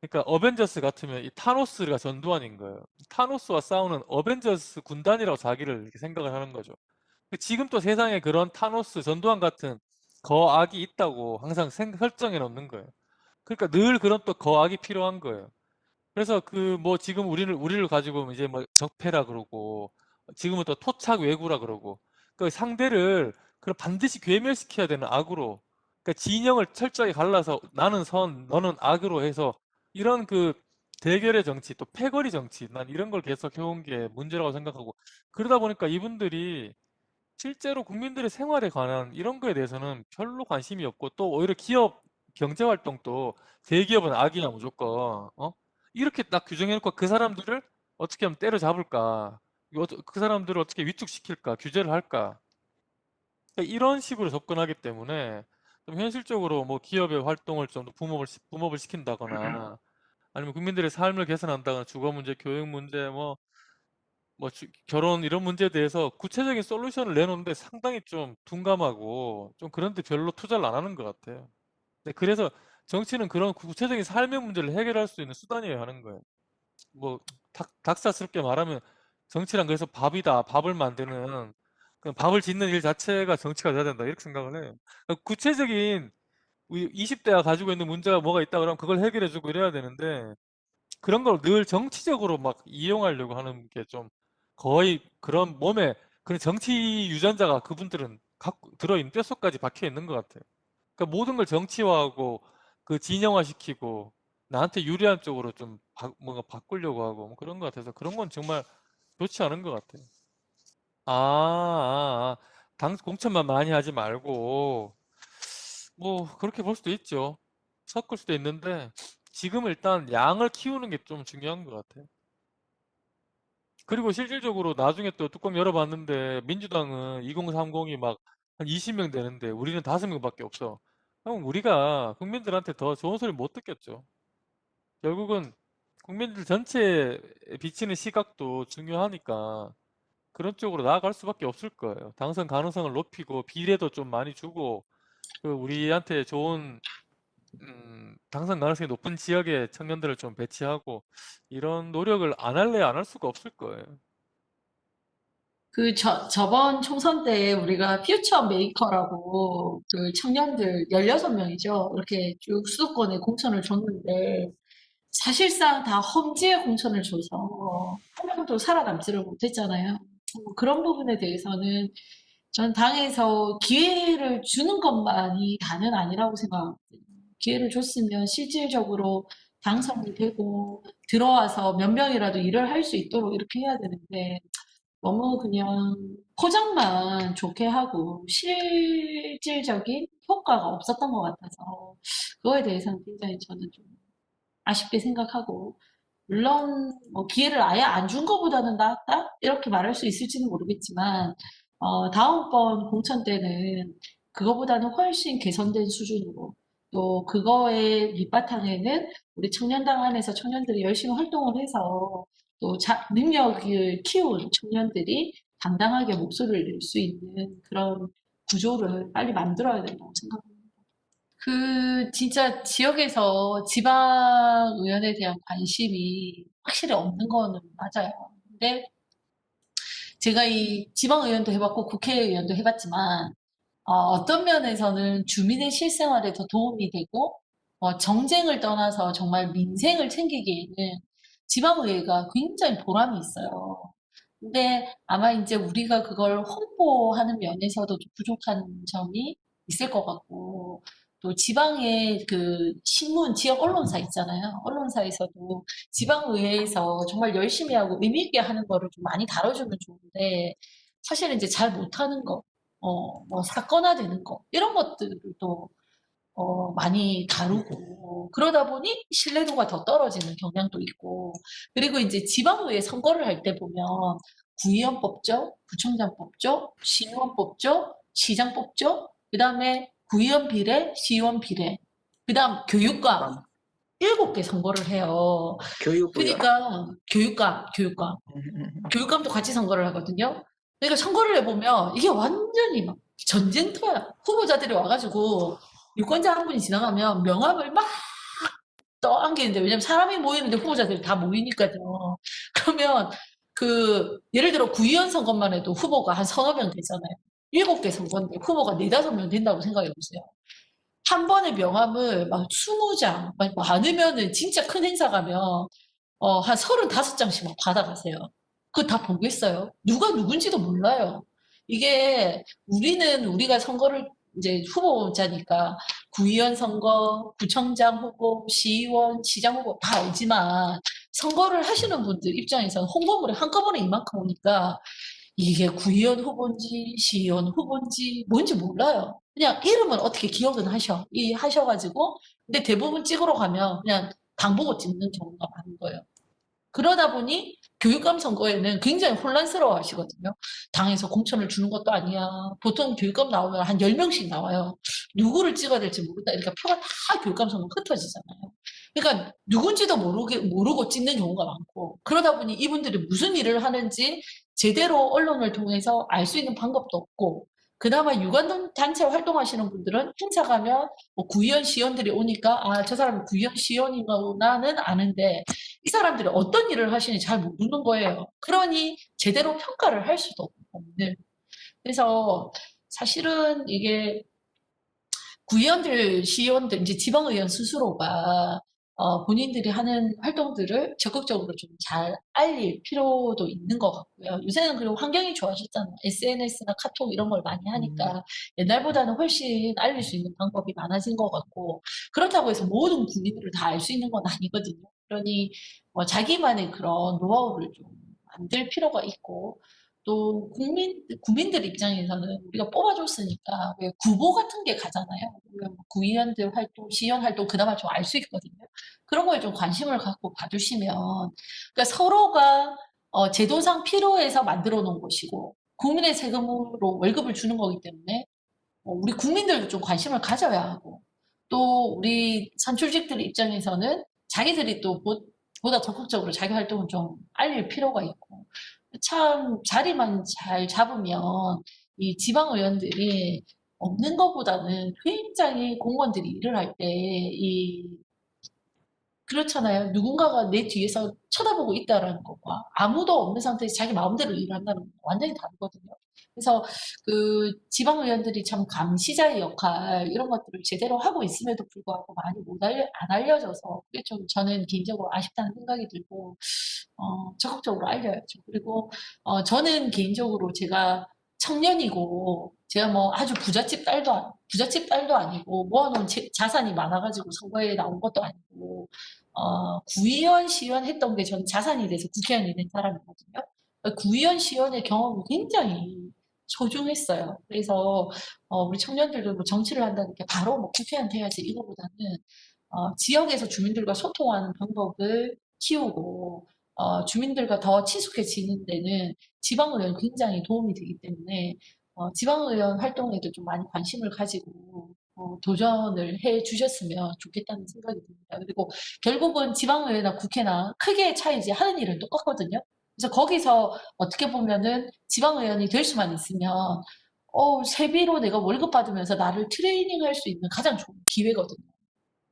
그러니까 어벤져스 같으면 이 타노스가 전두환인 거예요. 타노스와 싸우는 어벤져스 군단이라고 자기를 이렇게 생각을 하는 거죠. 지금 또 세상에 그런 타노스, 전두환 같은 거악이 있다고 항상 설정해 놓는 거예요. 그러니까 늘 그런 또 거악이 필요한 거예요. 그래서 그 뭐 지금 우리를 가지고 이제 뭐 적폐라 그러고 지금은 또 토착 외구라 그러고 그 상대를 그럼 반드시 괴멸시켜야 되는 악으로 그러니까 진영을 철저히 갈라서 나는 선, 너는 악으로 해서 이런 그 대결의 정치 또 패거리 정치 난 이런 걸 계속 해온 게 문제라고 생각하고 그러다 보니까 이분들이 실제로 국민들의 생활에 관한 이런 거에 대해서는 별로 관심이 없고 또 오히려 기업 경제 활동도 대기업은 악이야 무조건 이렇게 딱 규정해놓고 그 사람들을 어떻게 하면 때려잡을까 그 사람들을 어떻게 위축시킬까 규제를 할까 그러니까 이런 식으로 접근하기 때문에 좀 현실적으로 뭐 기업의 활동을 좀 더 붐업을 시킨다거나 아니면 국민들의 삶을 개선한다거나 주거 문제, 교육 문제 결혼 이런 문제에 대해서 구체적인 솔루션을 내놓는데 상당히 좀 둔감하고 좀 그런데 별로 투자를 안 하는 것 같아요. 그래서 정치는 그런 구체적인 삶의 문제를 해결할 수 있는 수단이어야 하는 거예요. 뭐 닭사스럽게 말하면 정치란 그래서 밥이다. 밥을 만드는 그 밥을 짓는 일 자체가 정치가 돼야 된다. 이렇게 생각을 해요. 그러니까 구체적인 20대가 가지고 있는 문제가 뭐가 있다 그러면 그걸 해결해주고 이래야 되는데 그런 걸 늘 정치적으로 막 이용하려고 하는 게 좀 거의 그런 몸에 그런 정치 유전자가 그분들은 갖고 들어있는 뼛속까지 박혀 있는 것 같아요. 그러니까 모든 걸 정치화하고 그 진영화시키고 나한테 유리한 쪽으로 좀 뭔가 바꾸려고 하고 뭐 그런 것 같아서 그런 건 정말 좋지 않은 것 같아요. 당 공천만 많이 하지 말고 뭐 그렇게 볼 수도 있죠. 섞을 수도 있는데 지금 일단 양을 키우는 게 좀 중요한 것 같아요. 그리고 실질적으로 나중에 또 뚜껑 열어봤는데 민주당은 2030이 막 한 20명 되는데 우리는 5명밖에 없어. 그럼 우리가 국민들한테 더 좋은 소리 못 듣겠죠. 결국은 국민들 전체에 비치는 시각도 중요하니까 그런 쪽으로 나아갈 수밖에 없을 거예요. 당선 가능성을 높이고 비례도 좀 많이 주고 그 우리한테 좋은 당선 가능성이 높은 지역의 청년들을 좀 배치하고 이런 노력을 안 할래 안 할 수가 없을 거예요. 저번 총선 때 우리가 퓨처 메이커라고 그 청년들 16명이죠. 이렇게 쭉 수도권에 공천을 줬는데 사실상 다 험지에 공천을 줘서 한 명도 살아남지를 못했잖아요. 그런 부분에 대해서는 전 당에서 기회를 주는 것만이 다는 아니라고 생각합니다. 기회를 줬으면 실질적으로 당선이 되고 들어와서 몇 명이라도 일을 할 수 있도록 이렇게 해야 되는데 너무 그냥 포장만 좋게 하고 실질적인 효과가 없었던 것 같아서 그거에 대해서는 굉장히 저는 좀 아쉽게 생각하고 물론 뭐 기회를 아예 안 준 것보다는 낫다? 이렇게 말할 수 있을지는 모르겠지만 다음번 공천 때는 그거보다는 훨씬 개선된 수준으로 또 그거의 밑바탕에는 우리 청년당 안에서 청년들이 열심히 활동을 해서 또 능력을 키운 청년들이 당당하게 목소리를 낼 수 있는 그런 구조를 빨리 만들어야 된다고 생각합니다. 진짜 지역에서 지방의원에 대한 관심이 확실히 없는 거는 맞아요. 근데 제가 이 지방의원도 해봤고 국회의원도 해봤지만, 어떤 면에서는 주민의 실생활에 더 도움이 되고, 정쟁을 떠나서 정말 민생을 챙기기에는 지방의회가 굉장히 보람이 있어요. 근데 아마 이제 우리가 그걸 홍보하는 면에서도 좀 부족한 점이 있을 것 같고, 또 지방의 그 신문, 지역 언론사 있잖아요. 언론사에서도 지방의회에서 정말 열심히 하고 의미 있게 하는 거를 좀 많이 다뤄주면 좋은데, 사실은 이제 잘 못하는 거, 뭐 사건화되는 거, 이런 것들을 또 많이 다루고 그러다 보니 신뢰도가 더 떨어지는 경향도 있고 그리고 이제 지방의회 선거를 할 때 보면 구의원 뽑죠, 구청장 뽑죠, 시의원 뽑죠, 시장 뽑죠, 그 다음에 구의원 비례, 시의원 비례, 그 다음 교육감 7개 선거를 해요. 교육부요. 그러니까 교육감도 같이 선거를 하거든요. 그러니까 선거를 해보면 이게 완전히 막 전쟁터야. 후보자들이 와가지고 유권자 한 분이 지나가면 명함을 막 떠안기는데, 왜냐면 사람이 모이는데 후보자들이 다 모이니까요. 그러면 예를 들어 구의원 선거만 해도 후보가 한 서너 명 되잖아요. 7개 선거인데 후보가 4~5명 된다고 생각해 보세요. 한 번에 명함을 막 20장, 많으면은 진짜 큰 행사 가면 한 35장씩 막 받아가세요. 그거 다 보겠어요? 누가 누군지도 몰라요. 이게 우리가 선거를 이제 후보자니까 구의원 선거, 구청장 후보, 시의원, 시장 후보 다 알지만 선거를 하시는 분들 입장에서는 홍보물이 한꺼번에 이만큼 오니까 이게 구의원 후보인지 시의원 후보인지 뭔지 몰라요. 그냥 이름은 어떻게 기억은 하셔가지고 근데 대부분 찍으러 가면 그냥 당 보고 찍는 경우가 많은 거예요. 그러다 보니 교육감 선거에는 굉장히 혼란스러워 하시거든요. 당에서 공천을 주는 것도 아니야. 보통 교육감 나오면 한 10명씩 나와요. 누구를 찍어야 될지 모르다. 그러니까 표가 다 교육감 선거 흩어지잖아요. 그러니까 누군지도 모르고 찍는 경우가 많고, 그러다 보니 이분들이 무슨 일을 하는지 제대로 언론을 통해서 알 수 있는 방법도 없고, 그나마 유관 단체 활동하시는 분들은 행사 가면 뭐 구의원, 시의원들이 오니까 아, 저 사람이 구의원, 시의원인가는 아는데 이 사람들이 어떤 일을 하시는지 잘 모르는 거예요. 그러니 제대로 평가를 할 수도 없는. 그래서 사실은 이게 구의원들, 시의원들, 이제 지방의원 스스로가 본인들이 하는 활동들을 적극적으로 좀 잘 알릴 필요도 있는 것 같고요. 요새는 그리고 환경이 좋아졌잖아요. SNS나 카톡 이런 걸 많이 하니까 옛날보다는 훨씬 알릴 수 있는 방법이 많아진 것 같고, 그렇다고 해서 모든 국민들을 다 알 수 있는 건 아니거든요. 그러니 자기만의 그런 노하우를 좀 만들 필요가 있고, 또 국민들 입장에서는 우리가 뽑아줬으니까 왜 구보 같은 게 가잖아요. 구의원들 활동, 시의원 활동 그나마 좀 알 수 있거든요. 그런 거에 좀 관심을 갖고 봐주시면, 그러니까 서로가 제도상 필요해서 만들어 놓은 것이고 국민의 세금으로 월급을 주는 거기 때문에 우리 국민들도 좀 관심을 가져야 하고, 또 우리 선출직들 입장에서는 자기들이 또 보다 적극적으로 자기 활동을 좀 알릴 필요가 있고, 참 자리만 잘 잡으면 이 지방의원들이 없는 것보다는 굉장히 공무원들이 일을 할 때 그렇잖아요. 누군가가 내 뒤에서 쳐다보고 있다라는 것과 아무도 없는 상태에서 자기 마음대로 일을 한다는 건 완전히 다르거든요. 그래서 지방의원들이 참 감시자의 역할 이런 것들을 제대로 하고 있음에도 불구하고 많이 안 알려져서 그게 좀 저는 개인적으로 아쉽다는 생각이 들고, 적극적으로 알려야죠. 그리고 저는 개인적으로 제가 청년이고 제가 뭐 아주 부잣집 딸도 아니고 모아놓은 자산이 많아가지고 선거에 나온 것도 아니고 구의원, 시의원 했던 게 저는 자산이 돼서 국회의원이 된 사람이거든요. 구의원, 시의원의 경험이 굉장히 소중했어요. 그래서 우리 청년들도 뭐 정치를 한다는 게 바로 뭐 국회의원 돼야지 이거보다는 지역에서 주민들과 소통하는 방법을 키우고 주민들과 더 친숙해지는 데는 지방의원 굉장히 도움이 되기 때문에 지방의원 활동에도 좀 많이 관심을 가지고 도전을 해 주셨으면 좋겠다는 생각이 듭니다. 그리고 결국은 지방의회나 국회나 크게 차이지 하는 일은 똑같거든요. 그래서 거기서 어떻게 보면은 지방의원이 될 수만 있으면 세비로 내가 월급 받으면서 나를 트레이닝할 수 있는 가장 좋은 기회거든요.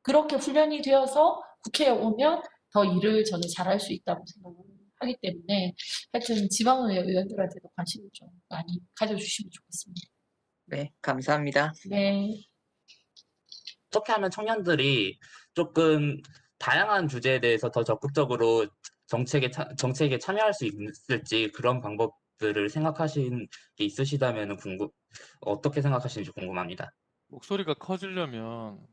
그렇게 훈련이 되어서 국회에 오면 더 일을 저는 잘할 수 있다고 생각을 하기 때문에 하여튼 지방의회 의원들한테도 관심을 좀 많이 가져주시면 좋겠습니다. 네, 감사합니다. 네. 어떻게 하면 청년들이 조금 다양한 주제에 대해서 더 적극적으로 정책에 참여할 수 있을지 그런 방법들을 생각하신 게 있으시다면 어떻게 생각하시는지 궁금합니다. 목소리가 커지려면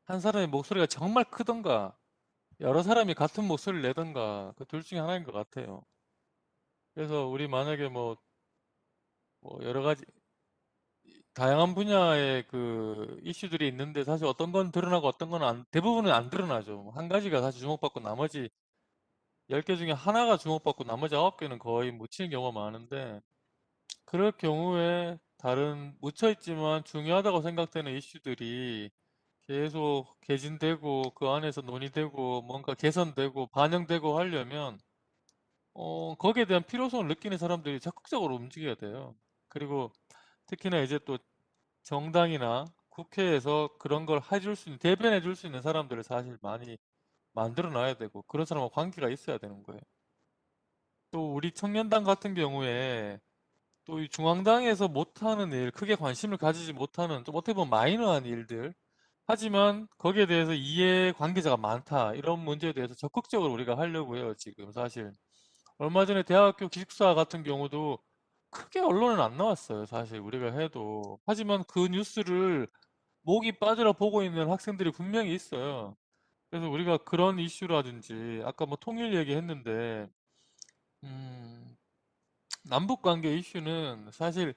한 사람의 목소리가 정말 크던가 여러 사람이 같은 목소리를 내던가 그 둘 중에 하나인 것 같아요. 그래서 우리 만약에 뭐 여러 가지 다양한 분야의 그 이슈들이 있는데 사실 어떤 건 드러나고 어떤 건 대부분은 안 드러나죠. 한 가지가 사실 주목받고 나머지 10개 중에 하나가 주목받고 나머지 9개는 거의 묻히는 경우가 많은데, 그럴 경우에 다른 묻혀있지만 중요하다고 생각되는 이슈들이 계속 개진되고 그 안에서 논의되고 뭔가 개선되고 반영되고 하려면 거기에 대한 필요성을 느끼는 사람들이 적극적으로 움직여야 돼요. 그리고 특히나 이제 또 정당이나 국회에서 그런 걸 해줄 수 있는, 대변해 줄 수 있는 사람들을 사실 많이 만들어 놔야 되고 그런 사람과 관계가 있어야 되는 거예요. 또 우리 청년당 같은 경우에 또 이 중앙당에서 못하는 일, 크게 관심을 가지지 못하는 좀 어떻게 보면 마이너한 일들, 하지만 거기에 대해서 이해 관계자가 많다, 이런 문제에 대해서 적극적으로 우리가 하려고 해요. 지금 사실 얼마 전에 대학교 기숙사 같은 경우도 크게 언론은 안 나왔어요. 사실 우리가 해도. 하지만 그 뉴스를 목이 빠져라 보고 있는 학생들이 분명히 있어요. 그래서 우리가 그런 이슈라든지 아까 뭐 통일 얘기했는데 음, 남북 관계 이슈는 사실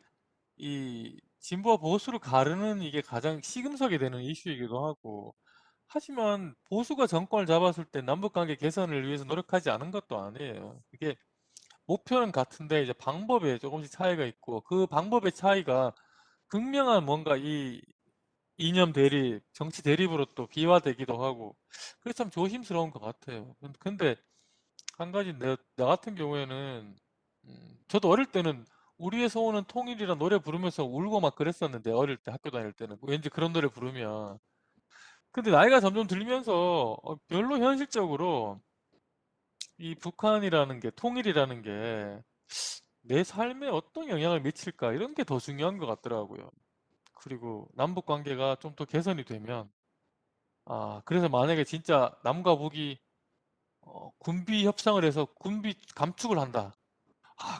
이 진보와 보수를 가르는 이게 가장 시금석이 되는 이슈이기도 하고, 하지만 보수가 정권을 잡았을 때 남북 관계 개선을 위해서 노력하지 않은 것도 아니에요. 이게 목표는 같은데 이제 방법에 조금씩 차이가 있고, 그 방법의 차이가 극명한 뭔가 이 이념 대립, 정치 대립으로 또 비화되기도 하고, 그래서 참 조심스러운 것 같아요. 근데 한 가지 나 같은 경우에는 저도 어릴 때는 우리의 소원은 통일이라 노래 부르면서 울고 막 그랬었는데, 어릴 때 학교 다닐 때는 왠지 그런 노래 부르면. 근데 나이가 점점 들면서 별로 현실적으로 이 북한이라는 게, 통일이라는 게 내 삶에 어떤 영향을 미칠까, 이런 게 더 중요한 것 같더라고요. 그리고 남북 관계가 좀 더 개선이 되면, 그래서 만약에 진짜 남과 북이 군비 협상을 해서 군비 감축을 한다.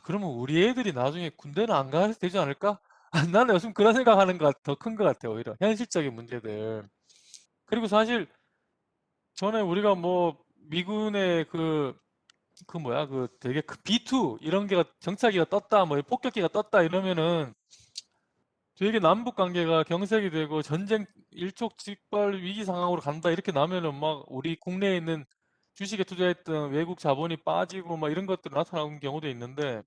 그러면 우리 애들이 나중에 군대는 안 가도 되지 않을까? 나는 요즘 그런 생각하는 거 더 큰 것 같아요. 오히려 현실적인 문제들. 그리고 사실 전에 우리가 뭐 미군의 그 뭐야, 그 되게 B2 이런 게가, 정찰기가 떴다, 뭐 폭격기가 떴다 이러면은 되게 남북 관계가 경색이 되고 전쟁 일촉즉발 위기 상황으로 간다 이렇게 나면은 막 우리 국내에 있는 주식에 투자했던 외국 자본이 빠지고 막 이런 것들 나타나는 경우도 있는데,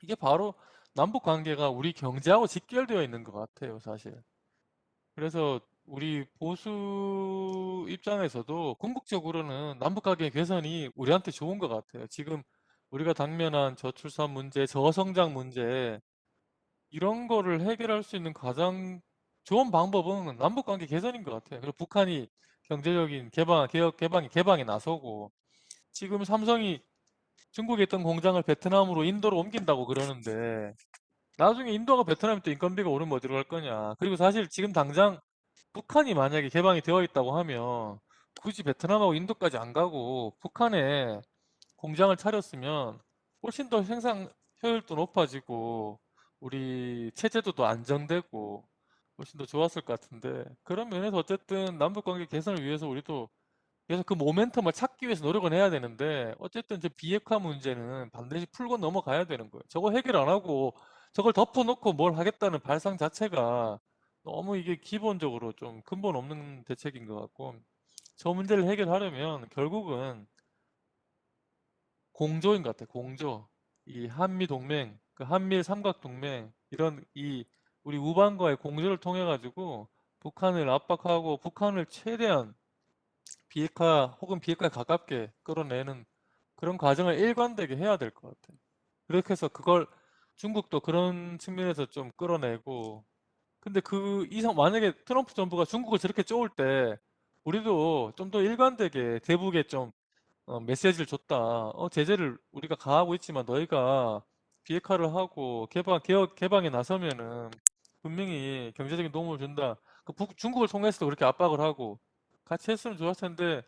이게 바로 남북 관계가 우리 경제하고 직결되어 있는 것 같아요, 사실. 그래서 우리 보수 입장에서도 궁극적으로는 남북 관계 개선이 우리한테 좋은 것 같아요. 지금 우리가 당면한 저출산 문제, 저성장 문제, 이런 거를 해결할 수 있는 가장 좋은 방법은 남북 관계 개선인 것 같아요. 그리고 북한이 경제적인 개방에 나서고, 지금 삼성이 중국에 있던 공장을 베트남으로, 인도로 옮긴다고 그러는데, 나중에 인도가 베트남에 또 인건비가 오르면 어디로 갈 거냐. 그리고 사실 지금 당장 북한이 만약에 개방이 되어 있다고 하면 굳이 베트남하고 인도까지 안 가고 북한에 공장을 차렸으면 훨씬 더 생산 효율도 높아지고 우리 체제도도 안정되고 훨씬 더 좋았을 것 같은데, 그런 면에서 어쨌든 남북관계 개선을 위해서 우리도 계속 그 모멘텀을 찾기 위해서 노력은 해야 되는데, 어쨌든 이제 비핵화 문제는 반드시 풀고 넘어가야 되는 거예요. 저거 해결 안 하고 저걸 덮어놓고 뭘 하겠다는 발상 자체가 너무 이게 기본적으로 좀 근본 없는 대책인 것 같고, 저 문제를 해결하려면 결국은 공조인 것 같아요. 공조. 이 한미 동맹, 그 한미일 삼각 동맹, 이런 이 우리 우방과의 공조를 통해 가지고 북한을 압박하고 북한을 최대한 비핵화 혹은 비핵화에 가깝게 끌어내는 그런 과정을 일관되게 해야 될 것 같아요. 그렇게 해서 그걸 중국도 그런 측면에서 좀 끌어내고, 근데 그 이상 만약에 트럼프 정부가 중국을 저렇게 쪼을 때 우리도 좀 더 일관되게 대북에 좀 메시지를 줬다. 제재를 우리가 가하고 있지만 너희가 비핵화를 하고 개방에 나서면은 분명히 경제적인 도움을 준다. 중국을 통해서도 그렇게 압박을 하고 같이 했으면 좋았을 텐데,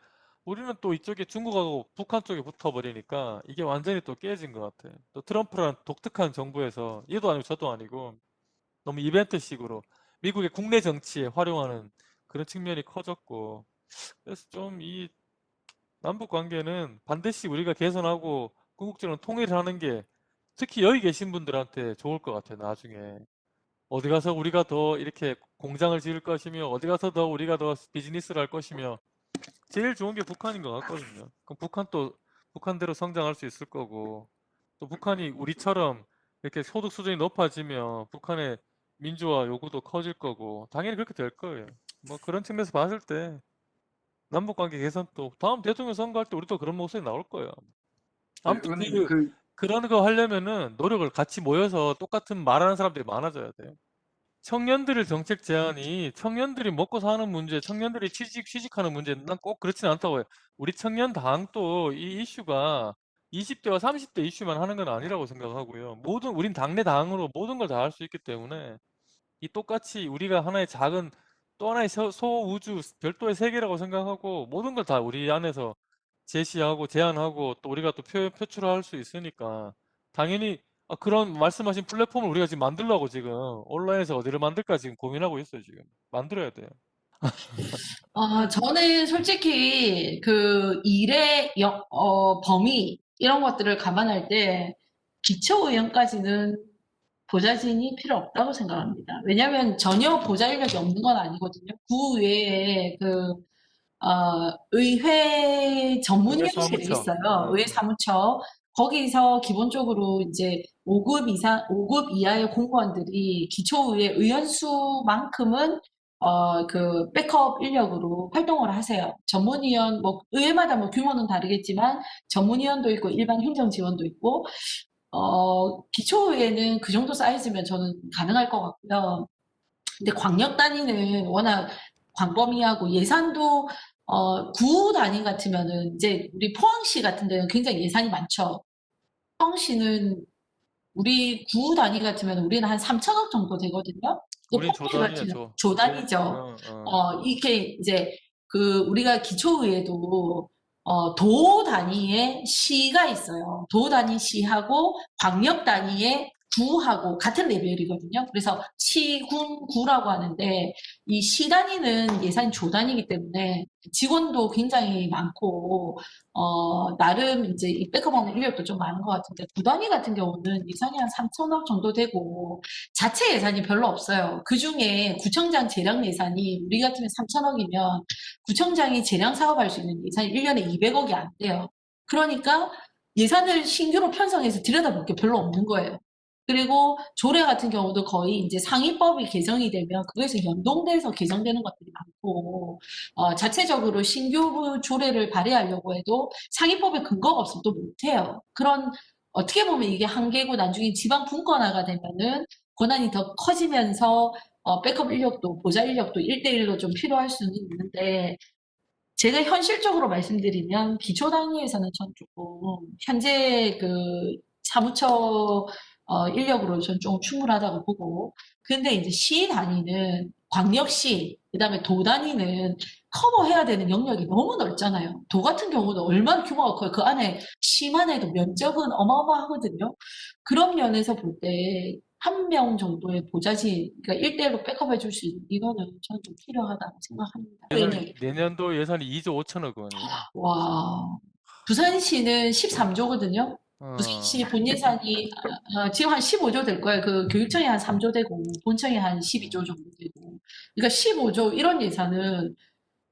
우리는 또 이쪽에 중국하고 북한 쪽에 붙어버리니까 이게 완전히 또 깨진 것 같아. 또 트럼프라는 독특한 정부에서 얘도 아니고 저도 아니고 너무 이벤트식으로 미국의 국내 정치에 활용하는 그런 측면이 커졌고, 그래서 좀 이 남북 관계는 반드시 우리가 개선하고 궁극적으로 통일하는 게 특히 여기 계신 분들한테 좋을 것 같아요. 나중에 어디 가서 우리가 더 이렇게 공장을 지을 것이며 어디 가서 더 우리가 더 비즈니스를 할 것이며, 제일 좋은 게 북한인 것 같거든요. 그럼 북한도 북한대로 성장할 수 있을 거고, 또 북한이 우리처럼 이렇게 소득 수준이 높아지면 북한의 민주화 요구도 커질 거고 당연히 그렇게 될 거예요. 뭐 그런 측면에서 봤을 때 남북관계 개선도 다음 대통령 선거할 때 우리도 그런 목소리 나올 거예요. 아무튼 의원님 그런 거 하려면은 노력을 같이 모여서 똑같은 말하는 사람들이 많아져야 돼요. 청년들의 정책 제안이 청년들이 먹고 사는 문제, 청년들이 취직하는 문제, 난 꼭 그렇진 않다고 해요. 우리 청년 당도 이 이슈가 20대와 30대 이슈만 하는 건 아니라고 생각하고요. 우린 당내 당으로 모든 걸 다 할 수 있기 때문에 이 똑같이 우리가 하나의 작은 또 하나의 소우주 별도의 세계라고 생각하고 모든 걸 다 우리 안에서 제시하고 제안하고 또 우리가 또 표출할 수 있으니까 당연히 그런 말씀하신 플랫폼을 우리가 지금 만들려고 지금 온라인에서 어디를 만들까 지금 고민하고 있어요. 지금 만들어야 돼요. 저는 솔직히 그 일의 범위 이런 것들을 감안할 때 기초의원까지는 보좌진이 필요 없다고 생각합니다. 왜냐하면 전혀 보좌 인력이 없는 건 아니거든요. 그 외에 의회 전문위원실이 사무처. 있어요. 의회 사무처. 거기서 기본적으로 이제 5급 이상, 5급 이하의 공무원들이 기초의회 의원수만큼은 그 백업 인력으로 활동을 하세요. 전문위원, 뭐 의회마다 뭐 규모는 다르겠지만 전문위원도 있고 일반 행정 지원도 있고 기초의회는 그 정도 사이즈면 저는 가능할 것 같고요. 근데 광역 단위는 워낙 광범위하고 예산도 구 단위 같으면은 이제 우리 포항시 같은 데는 굉장히 예산이 많죠. 포항시는 우리 구 단위 같으면 우리는 한 3천억 정도 되거든요. 그 우린 포항시 조단이야, 같으면 조단위죠. 이렇게 이제 그 우리가 기초의회도 도 단위의 시가 있어요. 도 단위 시하고 광역 단위의 구하고 같은 레벨이거든요. 그래서 시, 군, 구라고 하는데 이 시 단위는 예산이 조 단위이기 때문에 직원도 굉장히 많고 나름 이제 이 백업하는 인력도 좀 많은 것 같은데 구 단위 같은 경우는 예산이 한 3천억 정도 되고 자체 예산이 별로 없어요. 그 중에 구청장 재량 예산이 우리 같으면 3천억이면 구청장이 재량 사업할 수 있는 예산이 1년에 200억이 안 돼요. 그러니까 예산을 신규로 편성해서 들여다볼 게 별로 없는 거예요. 그리고 조례 같은 경우도 거의 이제 상위법이 개정이 되면 그것에서 연동돼서 개정되는 것들이 많고 자체적으로 신규 조례를 발의하려고 해도 상위법에 근거가 없으면 또 못해요. 그런 어떻게 보면 이게 한계고 나중에 지방 분권화가 되면은 권한이 더 커지면서 백업 인력도 보좌 인력도 1대1로 좀 필요할 수는 있는데 제가 현실적으로 말씀드리면 기초 단위에서는 전 조금 현재 그 사무처 인력으로 전 조금 충분하다고 보고 근데 이제 시 단위는 광역시 그다음에 도 단위는 커버해야 되는 영역이 너무 넓잖아요. 도 같은 경우는 얼마나 규모가 커요. 그 안에 시만 해도 면적은 어마어마하거든요. 그런 면에서 볼 때 한 명 정도의 보좌진, 그러니까 1대1로 백업해 줄 수 있는 이거는 저는 좀 필요하다고 생각합니다. 내년도 예산이 2조 5천억 원이에요. 와, 부산시는 13조거든요. 부산시 본 예산이 지금 한 15조 될 거예요. 그 교육청이 한 3조 되고 본청이 한 12조 정도 되고. 그러니까 15조 이런 예산은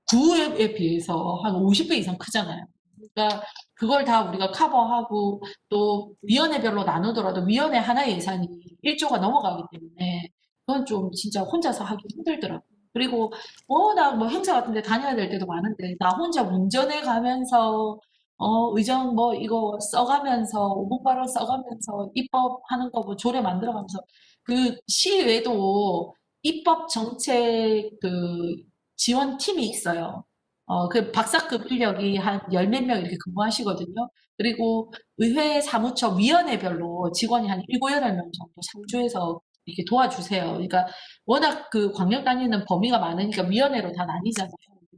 구에 비해서 한 50배 이상 크잖아요. 그러니까 그걸 다 우리가 커버하고 또 위원회별로 나누더라도 위원회 하나의 예산이 1조가 넘어가기 때문에 그건 좀 진짜 혼자서 하기 힘들더라고요. 그리고 워낙 뭐 행사 같은 데 다녀야 될 때도 많은데 나 혼자 운전해 가면서 의정 뭐 이거 써가면서 오목발언 써가면서 입법하는 거 뭐 조례 만들어가면서 그 시외에도 입법 정책 그 지원팀이 있어요. 그 박사급 인력이 한 열 몇 명 이렇게 근무하시거든요. 그리고 의회 사무처 위원회별로 직원이 한 7, 8명 정도 상주해서 이렇게 도와주세요. 그러니까 워낙 그 광역 단위는 범위가 많으니까 위원회로 다 나뉘잖아요.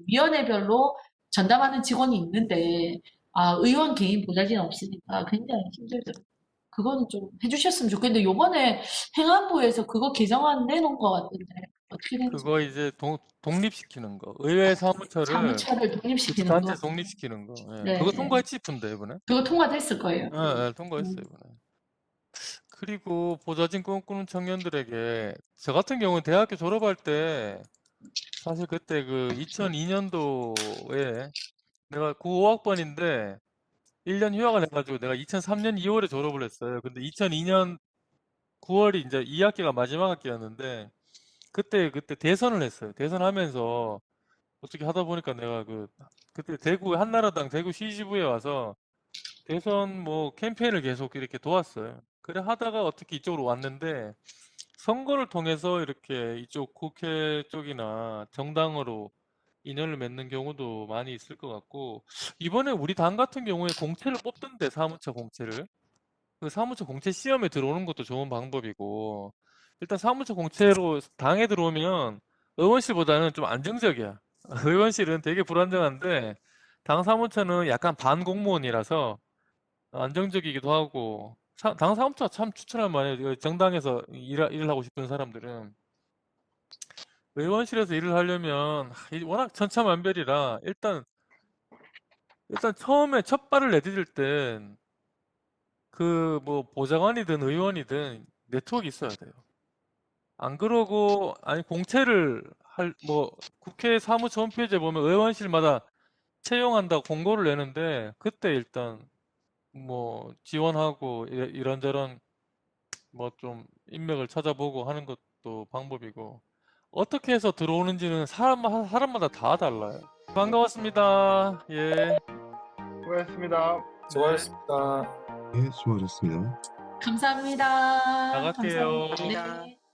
위원회별로 전담하는 직원이 있는데 의원 개인 보좌진 없으니까 굉장히 힘들더라고요. 그거는 좀 해주셨으면 좋겠는데 요번에 행안부에서 그거 개정안 내놓은 것 같은데 어떻게 되는지 그거 이제 독립시키는 거. 의회 사무처를 사무처를 독립시키는 거. 교육단체 독립시키는 거. 예. 네, 그거 네. 통과했지 싶은데 이번에. 그거 통과됐을 거예요. 예, 통과했어요 이번에. 그리고 보좌진 꿈꾸는 청년들에게 저 같은 경우는 대학교 졸업할 때 사실 그때 그 2002년도에 내가 95학번인데 1년 휴학을 해가지고 내가 2003년 2월에 졸업을 했어요. 근데 2002년 9월이 이제 2학기가 마지막 학기였는데 그때 대선을 했어요. 대선하면서 어떻게 하다 보니까 내가 그때 대구 한나라당 대구 시지부에 와서 대선 뭐 캠페인을 계속 이렇게 도왔어요. 그래 하다가 어떻게 이쪽으로 왔는데 선거를 통해서 이렇게 이쪽 국회 쪽이나 정당으로 인연을 맺는 경우도 많이 있을 것 같고 이번에 우리 당 같은 경우에 공채를 뽑던데 사무처 공채를 그 사무처 공채 시험에 들어오는 것도 좋은 방법이고 일단 사무처 공채로 당에 들어오면 의원실보다는 좀 안정적이야. 의원실은 되게 불안정한데 당 사무처는 약간 반공무원이라서 안정적이기도 하고 당 사무처가 참 추천할 만해요. 정당에서 일을 하고 싶은 사람들은 의원실에서 일을 하려면 워낙 천차만별이라 일단 처음에 첫 발을 내디딜 땐 그 뭐 보좌관이든 의원이든 네트워크 있어야 돼요. 안 그러고 아니 공채를 할 뭐 국회 사무처 홈페이지에 보면 의원실마다 채용한다고 공고를 내는데 그때 일단 뭐 지원하고 이런저런 뭐 좀 인맥을 찾아보고 하는 것도 방법이고 어떻게 해서 들어오는지는 사람마다 다 달라요. 반가웠습니다. 예. 수고하셨습니다. 수고하셨습니다. 네, 수고하셨습니다. 감사합니다. 나갈게요. 감사합니다. 네.